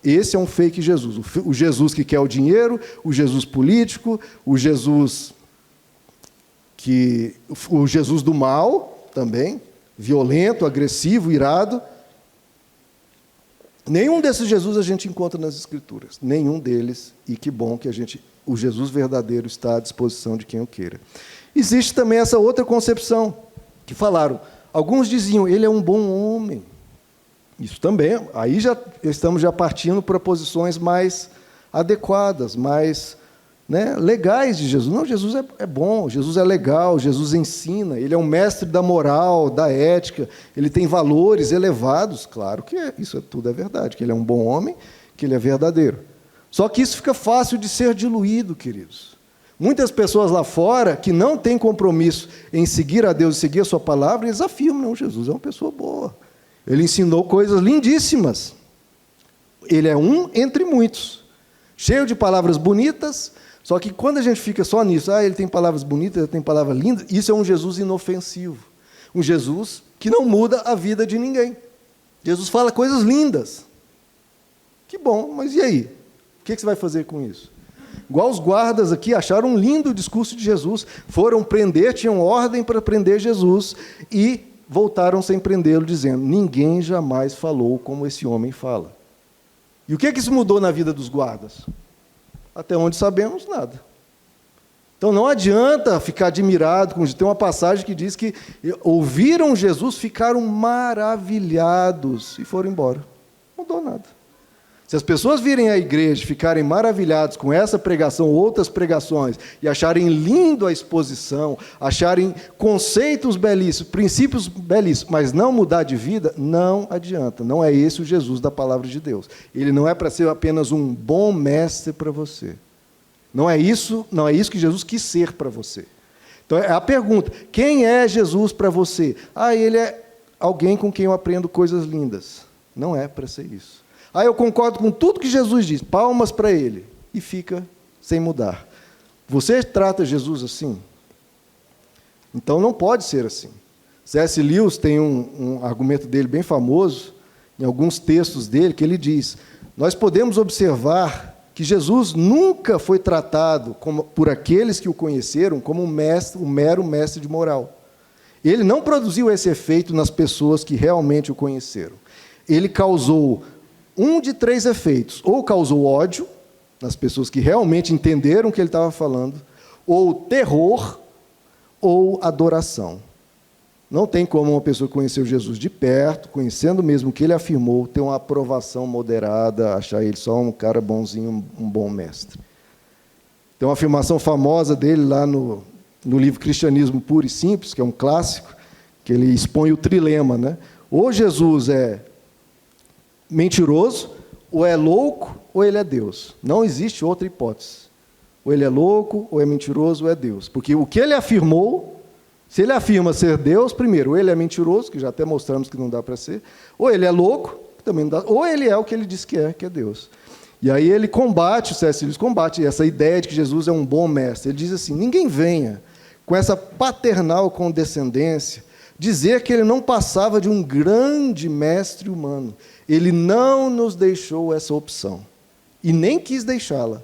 Esse é um fake Jesus. O Jesus que quer o dinheiro, o Jesus político, o Jesus do mal também, violento, agressivo, irado. Nenhum desses Jesus a gente encontra nas Escrituras. Nenhum deles. E que bom que o Jesus verdadeiro está à disposição de quem o queira. Existe também essa outra concepção que falaram. Alguns diziam, ele é um bom homem. Isso também. Aí já estamos partindo para posições mais adequadas, mais legais de Jesus. Não, Jesus é bom, Jesus é legal, Jesus ensina, ele é um mestre da moral, da ética, ele tem valores elevados. Claro que isso tudo é verdade, que ele é um bom homem, que ele é verdadeiro. Só que isso fica fácil de ser diluído, queridos. Muitas pessoas lá fora que não têm compromisso em seguir a Deus e seguir a sua palavra, eles afirmam, não, Jesus é uma pessoa boa. Ele ensinou coisas lindíssimas. Ele é um entre muitos, cheio de palavras bonitas. Só que quando a gente fica só nisso, ele tem palavras bonitas, ele tem palavras lindas, isso é um Jesus inofensivo. Um Jesus que não muda a vida de ninguém. Jesus fala coisas lindas. Que bom, mas e aí? O que você vai fazer com isso? Igual os guardas aqui acharam um lindo discurso de Jesus, foram prender, tinham ordem para prender Jesus, e voltaram sem prendê-lo, dizendo, ninguém jamais falou como esse homem fala. E o que isso mudou na vida dos guardas? Até onde sabemos, nada. Então não adianta ficar admirado. Tem uma passagem que diz que ouviram Jesus, ficaram maravilhados e foram embora. Não mudou nada. Se as pessoas virem à igreja e ficarem maravilhados com essa pregação ou outras pregações e acharem lindo a exposição, acharem conceitos belíssimos, princípios belíssimos, mas não mudar de vida, não adianta. Não é esse o Jesus da palavra de Deus. Ele não é para ser apenas um bom mestre para você. Não é isso que Jesus quis ser para você. Então é a pergunta, quem é Jesus para você? Ele é alguém com quem eu aprendo coisas lindas. Não é para ser isso. Eu concordo com tudo que Jesus diz, palmas para ele, e fica sem mudar. Você trata Jesus assim? Então não pode ser assim. C.S. Lewis tem um argumento dele bem famoso, em alguns textos dele, que ele diz, nós podemos observar que Jesus nunca foi tratado por aqueles que o conheceram como um mero mestre de moral. Ele não produziu esse efeito nas pessoas que realmente o conheceram. Ele causou um de 3 efeitos. Ou causou ódio nas pessoas que realmente entenderam o que ele estava falando, ou terror, ou adoração. Não tem como uma pessoa conhecer Jesus de perto, conhecendo mesmo o que ele afirmou, ter uma aprovação moderada, achar ele só um cara bonzinho, um bom mestre. Tem uma afirmação famosa dele lá no livro Cristianismo Puro e Simples, que é um clássico, que ele expõe o trilema, Ou Jesus é mentiroso, ou é louco, ou ele é Deus. Não existe outra hipótese. Ou ele é louco, ou é mentiroso, ou é Deus. Porque o que ele afirmou, se ele afirma ser Deus, primeiro, ou ele é mentiroso, que já até mostramos que não dá para ser, ou ele é louco, que também não dá, ou ele é o que ele diz que é Deus. E aí ele combate, o C.S. Lewis combate essa ideia de que Jesus é um bom mestre. Ele diz assim, ninguém venha com essa paternal condescendência dizer que ele não passava de um grande mestre humano. Ele não nos deixou essa opção, e nem quis deixá-la.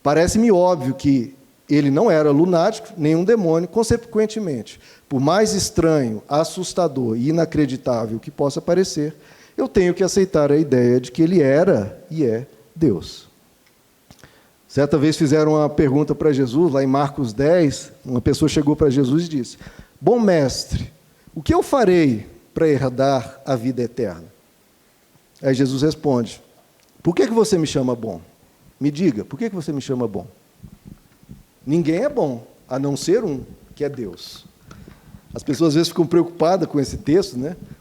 Parece-me óbvio que ele não era lunático, nem um demônio, consequentemente, por mais estranho, assustador e inacreditável que possa parecer, eu tenho que aceitar a ideia de que ele era e é Deus. Certa vez fizeram uma pergunta para Jesus, lá em Marcos 10, uma pessoa chegou para Jesus e disse, bom mestre, o que eu farei para herdar a vida eterna? Aí Jesus responde, por que você me chama bom? Me diga, por que você me chama bom? Ninguém é bom, a não ser um, que é Deus. As pessoas às vezes ficam preocupadas com esse texto,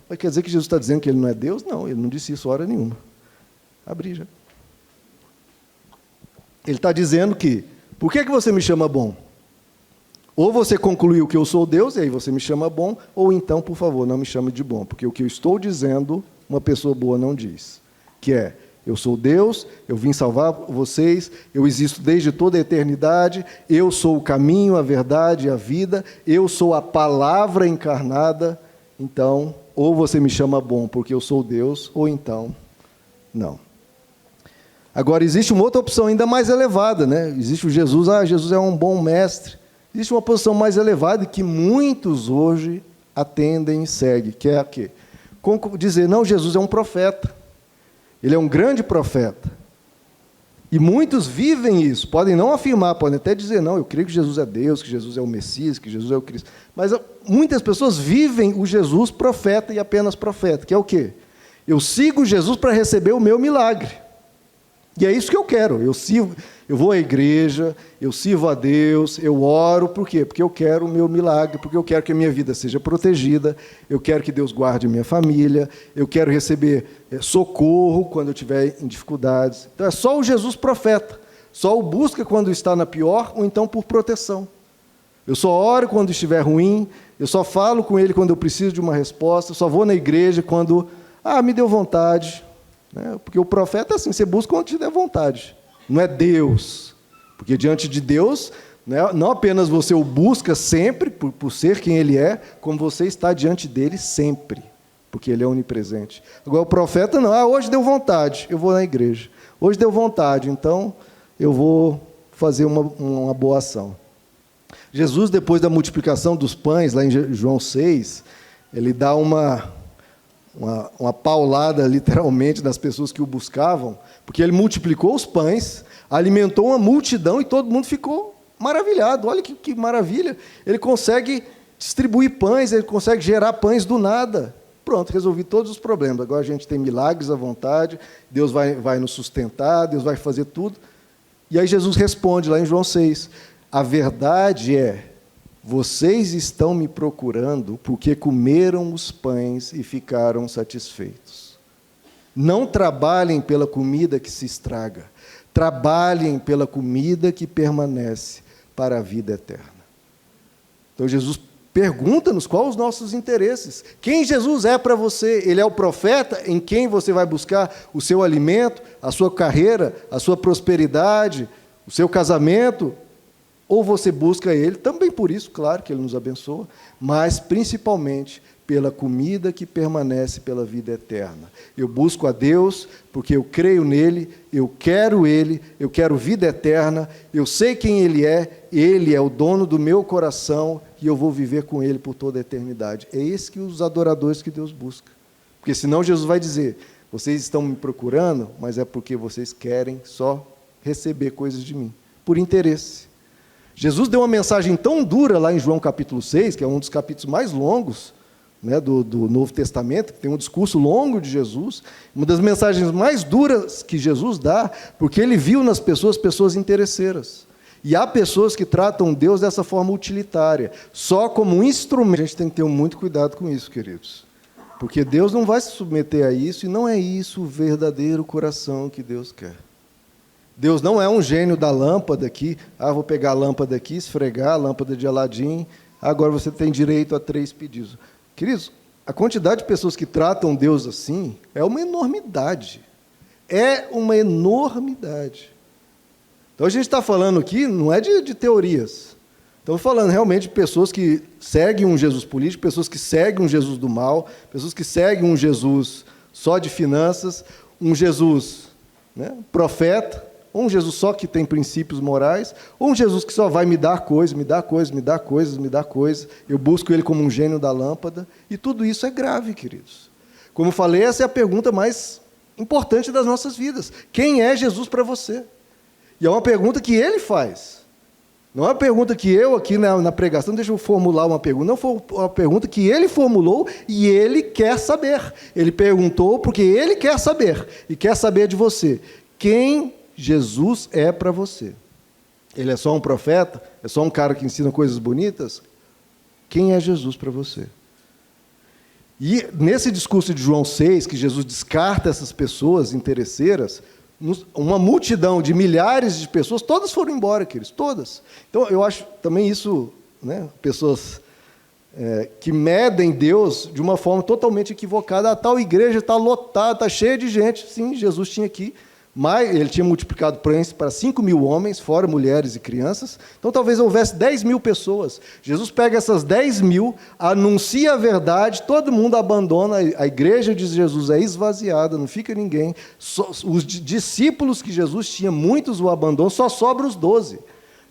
Mas quer dizer que Jesus está dizendo que ele não é Deus? Não, ele não disse isso hora nenhuma. Abri já. Ele está dizendo que, por que você me chama bom? Ou você concluiu que eu sou Deus, e aí você me chama bom, ou então, por favor, não me chame de bom, porque o que eu estou dizendo, uma pessoa boa não diz, que é, eu sou Deus, eu vim salvar vocês, eu existo desde toda a eternidade, eu sou o caminho, a verdade e a vida, eu sou a palavra encarnada, então, ou você me chama bom porque eu sou Deus, ou então, não. Agora, existe uma outra opção ainda mais elevada, né? Existe o Jesus, Jesus é um bom mestre. Existe uma posição mais elevada que muitos hoje atendem e seguem, que é a quê? Dizer, não, Jesus é um profeta. Ele é um grande profeta. E muitos vivem isso, podem não afirmar, podem até dizer, não, eu creio que Jesus é Deus, que Jesus é o Messias, que Jesus é o Cristo. Mas muitas pessoas vivem o Jesus profeta e apenas profeta, que é o quê? Eu sigo Jesus para receber o meu milagre. E é isso que eu quero. Eu vou à igreja, eu sirvo a Deus, eu oro, por quê? Porque eu quero o meu milagre, porque eu quero que a minha vida seja protegida, eu quero que Deus guarde a minha família, eu quero receber socorro quando eu estiver em dificuldades. Então é só o Jesus profeta, só o busca quando está na pior, ou então por proteção. Eu só oro quando estiver ruim, eu só falo com Ele quando eu preciso de uma resposta, eu só vou na igreja quando, me deu vontade. Porque o profeta é assim, você busca quando te der vontade. Não é Deus, porque diante de Deus, não apenas você o busca sempre, por ser quem Ele é, como você está diante dEle sempre, porque Ele é onipresente. Agora o profeta não, hoje deu vontade, eu vou na igreja. Hoje deu vontade, então eu vou fazer uma boa ação. Jesus, depois da multiplicação dos pães, lá em João 6, ele dá uma paulada, literalmente, nas pessoas que o buscavam, porque ele multiplicou os pães, alimentou uma multidão e todo mundo ficou maravilhado. Olha que maravilha! Ele consegue distribuir pães, ele consegue gerar pães do nada. Pronto, resolvi todos os problemas. Agora a gente tem milagres à vontade, Deus vai nos sustentar, Deus vai fazer tudo. E aí Jesus responde lá em João 6, a verdade é, vocês estão me procurando porque comeram os pães e ficaram satisfeitos. Não trabalhem pela comida que se estraga, trabalhem pela comida que permanece para a vida eterna. Então Jesus pergunta-nos quais os nossos interesses. Quem Jesus é para você? Ele é o profeta em quem você vai buscar o seu alimento, a sua carreira, a sua prosperidade, o seu casamento? Ou você busca Ele, também por isso, claro, que Ele nos abençoa, mas principalmente pela comida que permanece pela vida eterna. Eu busco a Deus porque eu creio nele, eu quero vida eterna, eu sei quem Ele é o dono do meu coração e eu vou viver com Ele por toda a eternidade. É esse que os adoradores que Deus busca. Porque senão Jesus vai dizer, vocês estão me procurando, mas é porque vocês querem só receber coisas de mim, por interesse. Jesus deu uma mensagem tão dura lá em João capítulo 6, que é um dos capítulos mais longos, do Novo Testamento, que tem um discurso longo de Jesus, uma das mensagens mais duras que Jesus dá, porque ele viu nas pessoas interesseiras. E há pessoas que tratam Deus dessa forma utilitária, só como um instrumento. A gente tem que ter muito cuidado com isso, queridos. Porque Deus não vai se submeter a isso, e não é isso o verdadeiro coração que Deus quer. Deus não é um gênio da lâmpada aqui, vou pegar a lâmpada aqui, esfregar a lâmpada de Aladim, agora você tem direito a 3 pedidos. Queridos, a quantidade de pessoas que tratam Deus assim é uma enormidade. É uma enormidade. Então a gente está falando aqui, não é de teorias. Estamos falando realmente de pessoas que seguem um Jesus político, pessoas que seguem um Jesus do mal, pessoas que seguem um Jesus só de finanças, um Jesus profeta, ou um Jesus só que tem princípios morais, ou um Jesus que só vai me dar coisas, eu busco Ele como um gênio da lâmpada, e tudo isso é grave, queridos. Como eu falei, essa é a pergunta mais importante das nossas vidas. Quem é Jesus para você? E é uma pergunta que Ele faz. Não é uma pergunta que eu aqui na pregação, deixa eu formular uma pergunta, não, foi uma pergunta que Ele formulou e Ele quer saber. Ele perguntou porque Ele quer saber, e quer saber de você. Quem Jesus é para você? Ele é só um profeta? É só um cara que ensina coisas bonitas? Quem é Jesus para você? E nesse discurso de João 6, que Jesus descarta essas pessoas interesseiras, uma multidão de milhares de pessoas, todas foram embora, queridos, todas. Então, eu acho também isso, pessoas que medem Deus de uma forma totalmente equivocada. A tal igreja está lotada, está cheia de gente. Sim, Jesus tinha aqui Ele tinha multiplicado pães para 5.000 homens, fora mulheres e crianças. Então, talvez houvesse 10.000 pessoas. Jesus pega essas 10.000, anuncia a verdade, todo mundo abandona, a igreja de Jesus é esvaziada, não fica ninguém. Os discípulos que Jesus tinha, muitos o abandonam, só sobra os 12.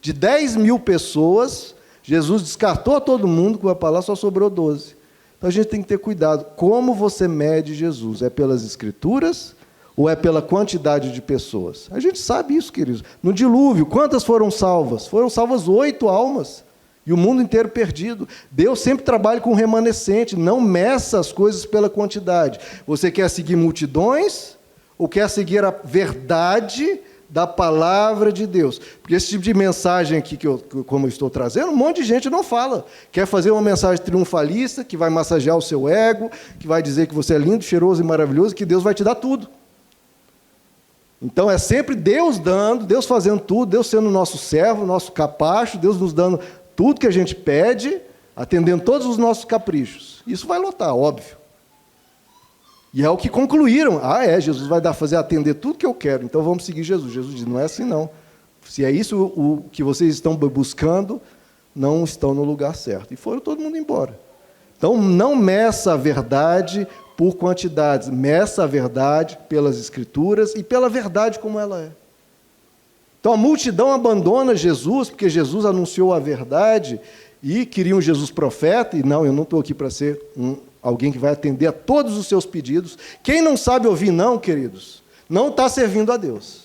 De 10.000 pessoas, Jesus descartou todo mundo, com a palavra só sobrou 12. Então, a gente tem que ter cuidado. Como você mede Jesus? É pelas Escrituras ou é pela quantidade de pessoas? A gente sabe isso, queridos. No dilúvio, quantas foram salvas? Foram salvas 8 almas. E o mundo inteiro perdido. Deus sempre trabalha com remanescente, não meça as coisas pela quantidade. Você quer seguir multidões ou quer seguir a verdade da palavra de Deus? Porque esse tipo de mensagem aqui, como eu estou trazendo, um monte de gente não fala. Quer fazer uma mensagem triunfalista, que vai massagear o seu ego, que vai dizer que você é lindo, cheiroso e maravilhoso, que Deus vai te dar tudo. Então, é sempre Deus dando, Deus fazendo tudo, Deus sendo nosso servo, nosso capacho, Deus nos dando tudo que a gente pede, atendendo todos os nossos caprichos. Isso vai lotar, óbvio. E é o que concluíram. Jesus vai fazer atender tudo que eu quero, então vamos seguir Jesus. Jesus diz, não é assim não. Se é isso o que vocês estão buscando, não estão no lugar certo. E foram todo mundo embora. Então, não meça a verdade por quantidades, meça a verdade pelas Escrituras e pela verdade como ela é. Então, a multidão abandona Jesus, porque Jesus anunciou a verdade e queriam Jesus profeta, e não, eu não estou aqui para ser alguém que vai atender a todos os seus pedidos. Quem não sabe ouvir não, queridos, não está servindo a Deus.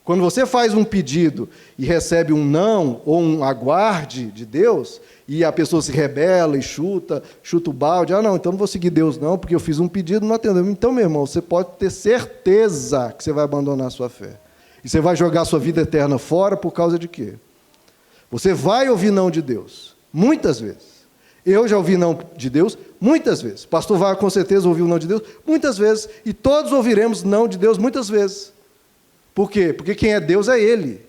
Quando você faz um pedido e recebe um não ou um aguarde de Deus, e a pessoa se rebela e chuta o balde, não, então não vou seguir Deus não, porque eu fiz um pedido e não atendeu. Então, meu irmão, você pode ter certeza que você vai abandonar a sua fé. E você vai jogar a sua vida eterna fora por causa de quê? Você vai ouvir não de Deus, muitas vezes. Eu já ouvi não de Deus muitas vezes. O pastor vai com certeza ouvir o não de Deus muitas vezes. E todos ouviremos não de Deus muitas vezes. Por quê? Porque quem é Deus é Ele.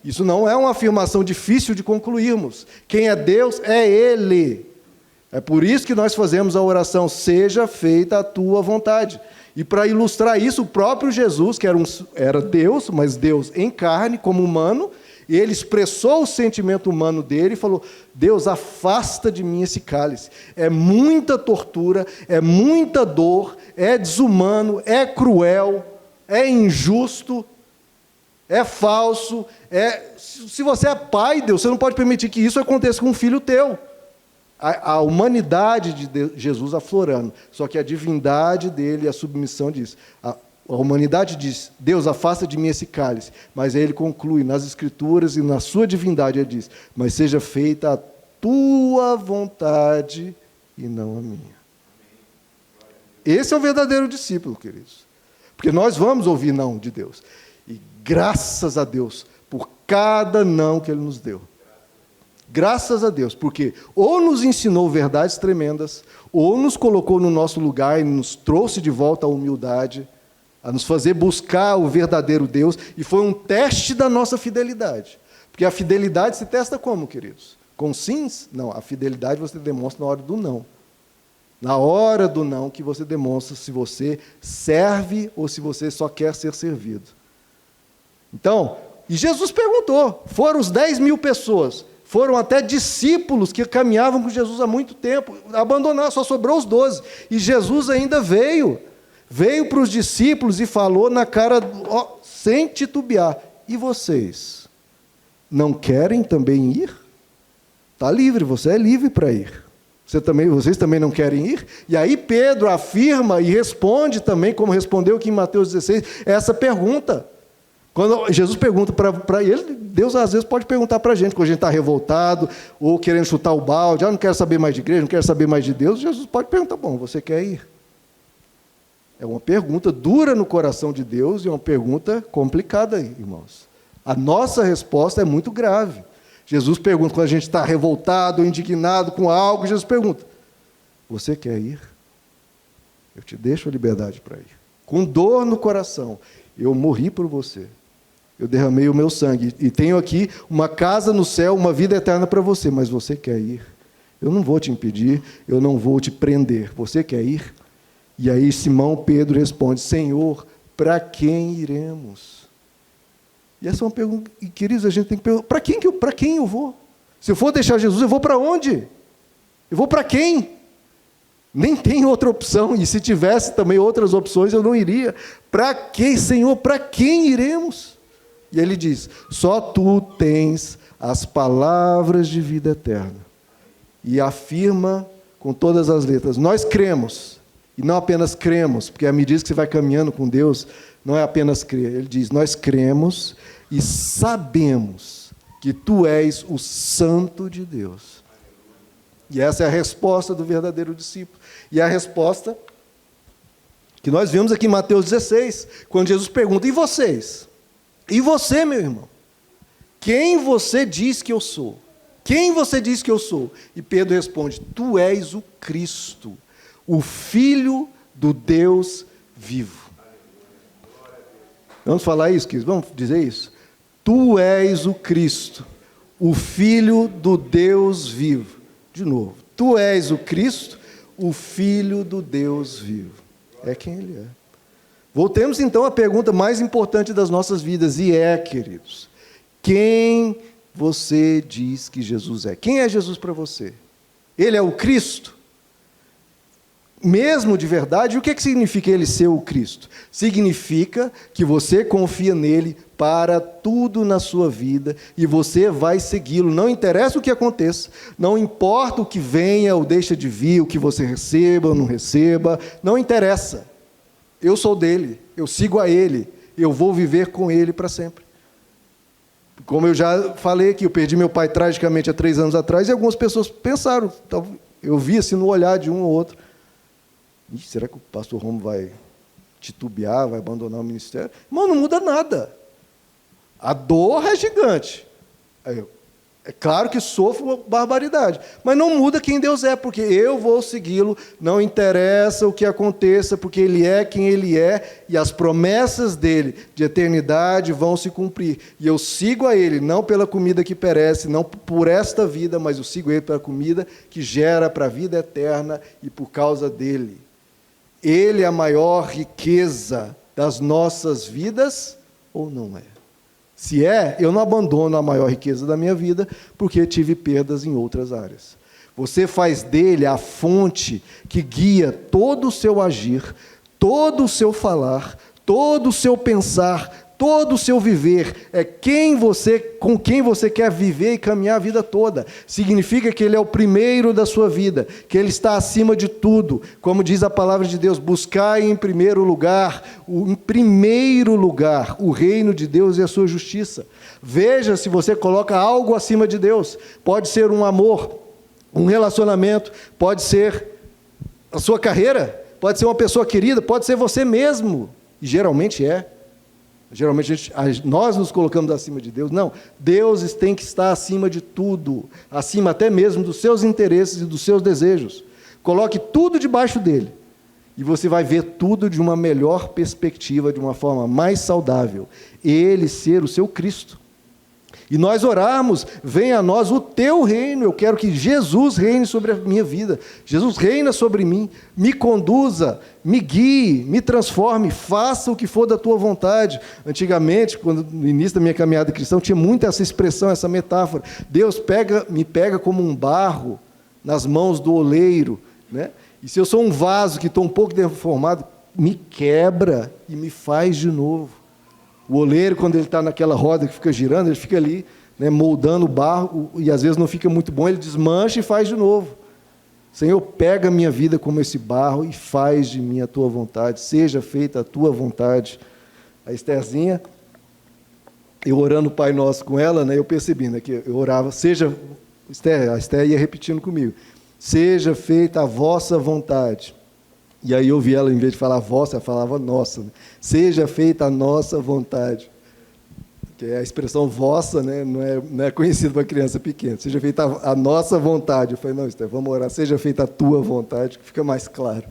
Isso não é uma afirmação difícil de concluirmos. Quem é Deus é Ele. É por isso que nós fazemos a oração, seja feita a tua vontade. E para ilustrar isso, o próprio Jesus, que era Deus, mas Deus em carne, como humano, ele expressou o sentimento humano dele e falou, Deus, afasta de mim esse cálice. É muita tortura, é muita dor, é desumano, é cruel, é injusto, é falso. Se você é pai, Deus, você não pode permitir que isso aconteça com um filho teu. A humanidade de Jesus aflorando, só que a divindade dele, a submissão diz. A humanidade diz, Deus, afasta de mim esse cálice. Mas aí ele conclui, nas Escrituras e na sua divindade, ele diz, mas seja feita a tua vontade e não a minha. Esse é o verdadeiro discípulo, queridos. Porque nós vamos ouvir não de Deus. E graças a Deus por cada não que Ele nos deu. Graças a Deus, porque ou nos ensinou verdades tremendas, ou nos colocou no nosso lugar e nos trouxe de volta à humildade, a nos fazer buscar o verdadeiro Deus, e foi um teste da nossa fidelidade. Porque a fidelidade se testa como, queridos? Com sims? Não, a fidelidade você demonstra na hora do não. Na hora do não que você demonstra se você serve ou se você só quer ser servido. Então, e Jesus perguntou, foram os 10.000 pessoas, foram até discípulos que caminhavam com Jesus há muito tempo, abandonaram, só sobrou os 12. E Jesus ainda veio para os discípulos e falou na cara, sem titubear, e vocês, não querem também ir? Está livre, você é livre para ir. Vocês também não querem ir? E aí Pedro afirma e responde também, como respondeu aqui em Mateus 16, essa pergunta. Quando Jesus pergunta para ele, Deus às vezes pode perguntar para a gente, quando a gente está revoltado, ou querendo chutar o balde, não quero saber mais de igreja, não quero saber mais de Deus, Jesus pode perguntar, bom, você quer ir? É uma pergunta dura no coração de Deus e é uma pergunta complicada, irmãos. A nossa resposta é muito grave. Jesus pergunta, quando a gente está revoltado ou indignado com algo, Jesus pergunta, você quer ir? Eu te deixo a liberdade para ir. Com dor no coração, eu morri por você. Eu derramei o meu sangue e tenho aqui uma casa no céu, uma vida eterna para você, mas você quer ir? Eu não vou te impedir, eu não vou te prender. Você quer ir? E aí Simão Pedro responde, Senhor, para quem iremos? E essa é uma pergunta, e, queridos, a gente tem que perguntar, para quem eu vou? Se eu for deixar Jesus, eu vou para onde? Eu vou para quem? Nem tem outra opção, e se tivesse também outras opções, eu não iria. Para quem, Senhor? Para quem iremos? E ele diz, só tu tens as palavras de vida eterna. E afirma com todas as letras, nós cremos, e não apenas cremos, porque à medida que você vai caminhando com Deus, não é apenas crer, ele diz, nós cremos e sabemos que tu és o Santo de Deus. E essa é a resposta do verdadeiro discípulo. E a resposta que nós vimos aqui em Mateus 16, quando Jesus pergunta, e vocês? E você, meu irmão? Quem você diz que eu sou? Quem você diz que eu sou? E Pedro responde, tu és o Cristo, o Filho do Deus vivo. Vamos falar isso, queridos? Vamos dizer isso? Tu és o Cristo, o Filho do Deus vivo. De novo, tu és o Cristo, o Filho do Deus vivo. É quem Ele é. Voltemos então à pergunta mais importante das nossas vidas, e queridos, quem você diz que Jesus é? Quem é Jesus para você? Ele é o Cristo? Mesmo de verdade, o que significa Ele ser o Cristo? Significa que você confia nele para tudo na sua vida e você vai segui-lo, não interessa o que aconteça, não importa o que venha ou deixa de vir, o que você receba ou não receba, não interessa. Eu sou dele, eu sigo a ele, eu vou viver com ele para sempre. Como eu já falei aqui, eu perdi meu pai tragicamente há 3 anos atrás e algumas pessoas pensaram, eu vi assim no olhar de um ou outro, será que o pastor Romo vai titubear, vai abandonar o ministério? Irmão, não muda nada. A dor é gigante. É claro que sofro barbaridade, mas não muda quem Deus é, porque eu vou segui-lo, não interessa o que aconteça, porque Ele é quem Ele é, e as promessas dEle de eternidade vão se cumprir. E eu sigo a Ele, não pela comida que perece, não por esta vida, mas eu sigo Ele pela comida que gera para a vida eterna e por causa dEle. Ele é a maior riqueza das nossas vidas ou não é? Se é, eu não abandono a maior riqueza da minha vida, porque tive perdas em outras áreas. Você faz dele a fonte que guia todo o seu agir, todo o seu falar, todo o seu pensar, todo o seu viver. É com quem você quer viver e caminhar a vida toda. Significa que ele é o primeiro da sua vida, que ele está acima de tudo. Como diz a palavra de Deus, buscai em primeiro lugar, o reino de Deus e a sua justiça. Veja se você coloca algo acima de Deus. Pode ser um amor, um relacionamento, pode ser a sua carreira, pode ser uma pessoa querida, pode ser você mesmo. E geralmente é. Geralmente nós nos colocamos acima de Deus. Não, Deus tem que estar acima de tudo, acima até mesmo dos seus interesses e dos seus desejos. Coloque tudo debaixo dele e você vai ver tudo de uma melhor perspectiva, de uma forma mais saudável. Ele ser o seu Cristo. E nós orarmos, venha a nós o teu reino. Eu quero que Jesus reine sobre a minha vida. Jesus reina sobre mim, me conduza, me guie, me transforme, faça o que for da tua vontade. Antigamente, no início da minha caminhada cristã, tinha muito essa expressão, essa metáfora. Deus me pega como um barro nas mãos do oleiro, né? E se eu sou um vaso que estou um pouco deformado, me quebra e me faz de novo. O oleiro, quando ele está naquela roda que fica girando, ele fica ali, né, moldando o barro, e às vezes não fica muito bom, ele desmancha e faz de novo. Senhor, pega a minha vida como esse barro e faz de mim a tua vontade, seja feita a tua vontade. A Estherzinha, eu orando o Pai Nosso com ela, né, eu percebi, né, que eu orava, a Esther ia repetindo comigo, seja feita a vossa vontade. E aí eu ouvi ela, em vez de falar vossa, ela falava nossa. Né? Seja feita a nossa vontade. Que é a expressão vossa, né? não é conhecida para criança pequena. Seja feita a nossa vontade. Eu falei, não, Esther, vamos orar. Seja feita a tua vontade, que fica mais claro.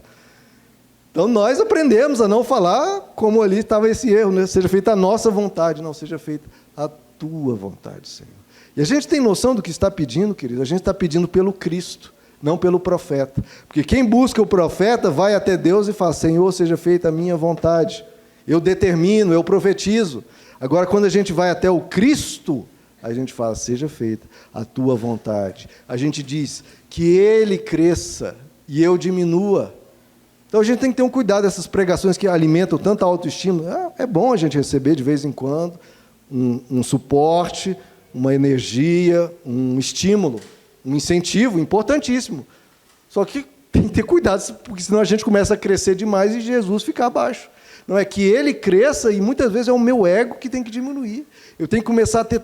Então, nós aprendemos a não falar como ali estava esse erro. Né? Seja feita a nossa vontade. Não, seja feita a tua vontade, Senhor. E a gente tem noção do que está pedindo, querido? A gente está pedindo pelo Cristo, não pelo profeta. Porque quem busca o profeta vai até Deus e fala, Senhor, seja feita a minha vontade. eu determino, eu profetizo. Agora, quando a gente vai até o Cristo, a gente fala, seja feita a tua vontade. A gente diz que Ele cresça e eu diminua. Então a gente tem que ter um cuidado dessas pregações que alimentam tanta autoestima. É bom a gente receber de vez em quando um suporte, uma energia, um estímulo, um incentivo importantíssimo. Só que tem que ter cuidado, porque senão a gente começa a crescer demais e Jesus fica abaixo. Não é que Ele cresça e muitas vezes é o meu ego que tem que diminuir. Eu tenho que começar a ter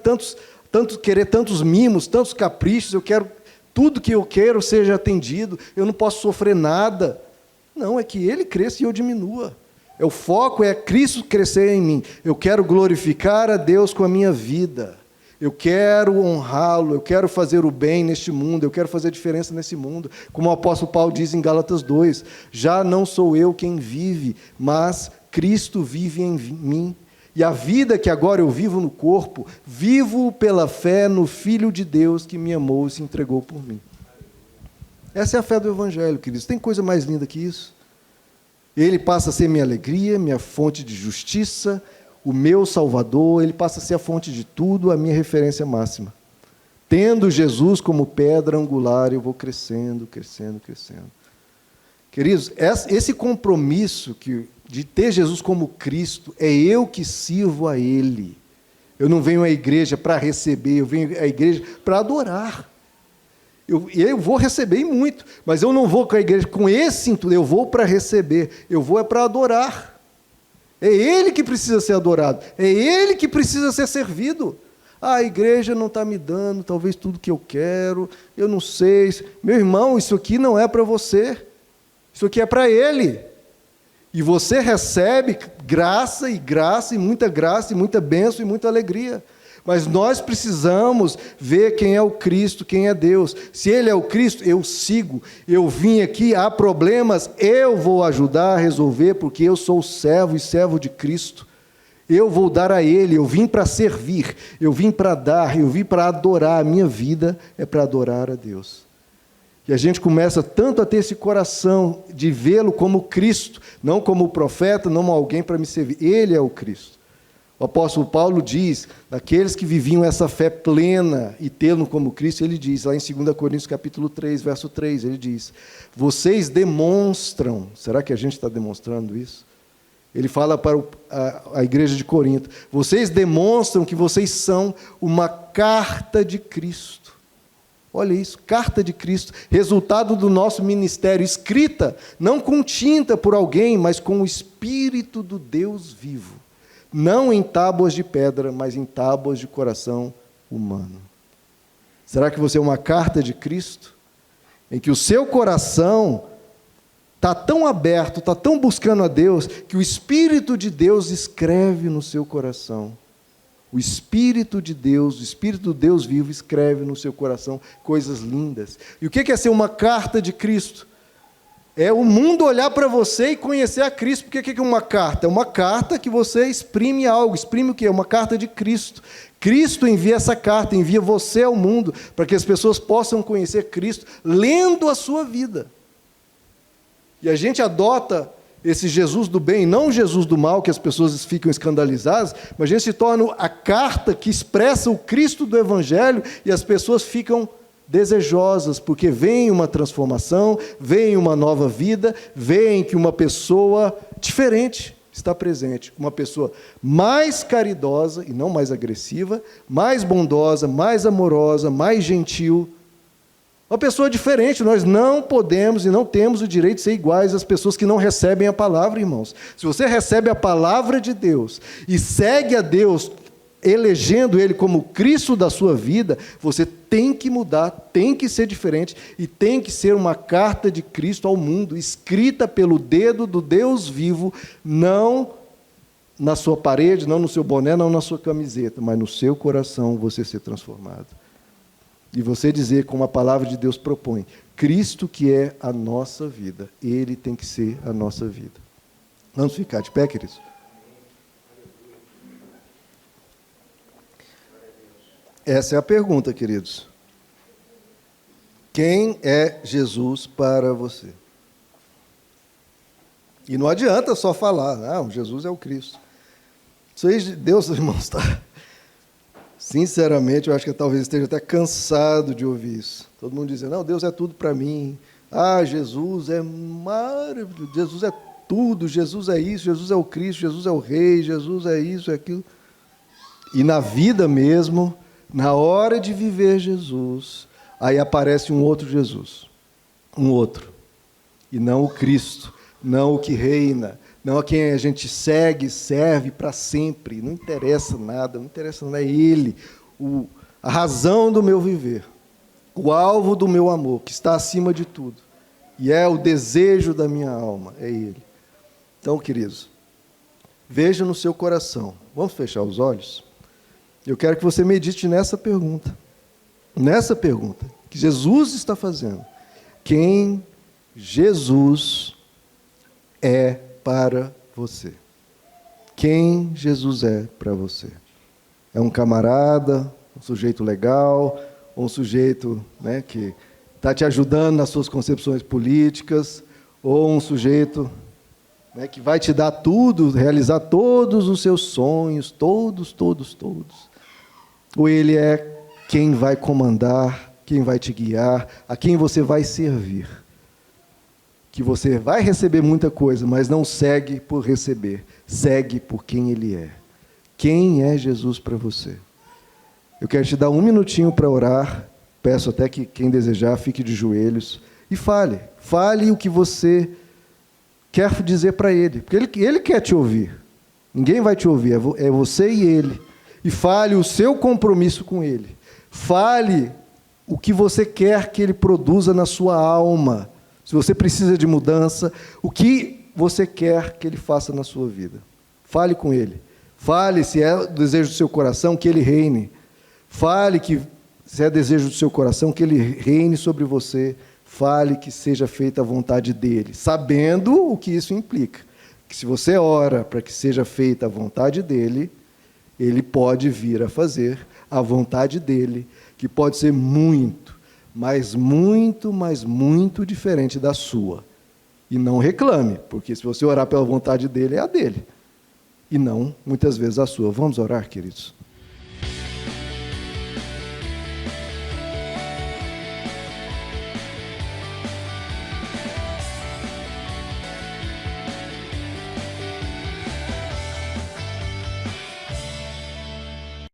querer tantos mimos, tantos caprichos, tudo que eu quero seja atendido, eu não posso sofrer nada. Não, é que Ele cresça e eu diminua. O foco é Cristo crescer em mim. Eu quero glorificar a Deus com a minha vida. Eu quero honrá-lo, eu quero fazer o bem neste mundo, eu quero fazer diferença nesse mundo. Como o apóstolo Paulo diz em Gálatas 2, já não sou eu quem vive, mas Cristo vive em mim. E a vida que agora eu vivo no corpo, vivo pela fé no Filho de Deus que me amou e se entregou por mim. Essa é a fé do Evangelho, queridos. Tem coisa mais linda que isso? Ele passa a ser minha alegria, minha fonte de justiça, o meu Salvador, ele passa a ser a fonte de tudo, a minha referência máxima. Tendo Jesus como pedra angular, eu vou crescendo, crescendo, crescendo. Queridos, esse compromisso de ter Jesus como Cristo, é eu que sirvo a Ele. Eu não venho à igreja para receber, eu venho à igreja para adorar. Eu vou receber muito, mas eu não vou com a igreja com esse intuito, eu vou para receber, eu vou para adorar. É Ele que precisa ser adorado, é Ele que precisa ser servido. A igreja não está me dando talvez tudo que eu quero, eu não sei. Meu irmão, isso aqui não é para você, isso aqui é para Ele. E você recebe graça, e muita bênção e muita alegria. Mas nós precisamos ver quem é o Cristo, quem é Deus. Se Ele é o Cristo, eu sigo. Eu vim aqui, há problemas, eu vou ajudar a resolver, porque eu sou servo e servo de Cristo. Eu vou dar a Ele, eu vim para servir, eu vim para dar, eu vim para adorar. A minha vida é para adorar a Deus. E a gente começa tanto a ter esse coração de vê-lo como Cristo, não como o profeta, não como alguém para me servir. Ele é o Cristo. O apóstolo Paulo diz, daqueles que viviam essa fé plena e tê-lo como Cristo, ele diz, lá em 2 Coríntios capítulo 3, verso 3, ele diz, vocês demonstram, será que a gente está demonstrando isso? Ele fala para a igreja de Corinto, vocês demonstram que vocês são uma carta de Cristo. Olha isso, carta de Cristo, resultado do nosso ministério, escrita, não com tinta por alguém, mas com o Espírito do Deus vivo. Não em tábuas de pedra, mas em tábuas de coração humano. Será que você é uma carta de Cristo? Em que o seu coração está tão aberto, está tão buscando a Deus, que o Espírito de Deus escreve no seu coração. O Espírito de Deus, o Espírito do Deus vivo, escreve no seu coração coisas lindas. E o que é ser uma carta de Cristo? É o mundo olhar para você e conhecer a Cristo. Porque o que é uma carta? É uma carta que você exprime algo. Exprime o quê? É uma carta de Cristo. Cristo envia essa carta, envia você ao mundo, para que as pessoas possam conhecer Cristo, lendo a sua vida. E a gente adota esse Jesus do bem, não o Jesus do mal, que as pessoas ficam escandalizadas, mas a gente se torna a carta que expressa o Cristo do Evangelho, e as pessoas ficam desejosas, porque vem uma transformação, vem uma nova vida, vem que uma pessoa diferente está presente, uma pessoa mais caridosa e não mais agressiva, mais bondosa, mais amorosa, mais gentil, uma pessoa diferente. Nós não podemos e não temos o direito de ser iguais às pessoas que não recebem a palavra, irmãos. Se você recebe a palavra de Deus e segue a Deus, elegendo Ele como Cristo da sua vida, você tem que mudar, tem que ser diferente e tem que ser uma carta de Cristo ao mundo, escrita pelo dedo do Deus vivo, não na sua parede, não no seu boné, não na sua camiseta, mas no seu coração você ser transformado. E você dizer, como a palavra de Deus propõe, Cristo que é a nossa vida, Ele tem que ser a nossa vida. Vamos ficar de pé, queridos? Essa é a pergunta, queridos. Quem é Jesus para você? E não adianta só falar, não, Jesus é o Cristo. Isso aí, Deus, irmãos, está... Sinceramente, eu acho que talvez esteja até cansado de ouvir isso. Todo mundo dizendo, não, Deus é tudo para mim. Ah, Jesus é maravilhoso, Jesus é tudo, Jesus é isso, Jesus é o Cristo, Jesus é o Rei, Jesus é isso, é aquilo. E na vida mesmo, na hora de viver Jesus, aí aparece um outro Jesus, um outro. E não o Cristo, não o que reina, não a quem a gente segue, serve para sempre. Não interessa nada, é Ele, a razão do meu viver, o alvo do meu amor, que está acima de tudo. E é o desejo da minha alma, é Ele. Então, queridos, veja no seu coração. Vamos fechar os olhos? Eu quero que você medite nessa pergunta. Nessa pergunta que Jesus está fazendo. Quem Jesus é para você? Quem Jesus é para você? É um camarada, um sujeito legal, ou um sujeito, né, que está te ajudando nas suas concepções políticas, ou um sujeito, né, que vai te dar tudo, realizar todos os seus sonhos, todos. Ou ele é quem vai comandar, quem vai te guiar, a quem você vai servir. Que você vai receber muita coisa, mas não segue por receber, segue por quem ele é. Quem é Jesus para você? Eu quero te dar um minutinho para orar, peço até que quem desejar fique de joelhos e fale o que você quer dizer para ele, porque ele quer te ouvir, ninguém vai te ouvir, é você e ele, e fale o seu compromisso com ele, fale o que você quer que ele produza na sua alma. Se você precisa de mudança, o que você quer que ele faça na sua vida? Fale com ele. Fale, se é o desejo do seu coração, que ele reine. Fale que, se é desejo do seu coração, que ele reine sobre você. Fale que seja feita a vontade dele, sabendo o que isso implica. Que se você ora para que seja feita a vontade dele, ele pode vir a fazer a vontade dele, que pode ser muito diferente da sua. E não reclame, porque se você orar pela vontade dele, é a dele. E não, muitas vezes, a sua. Vamos orar, queridos?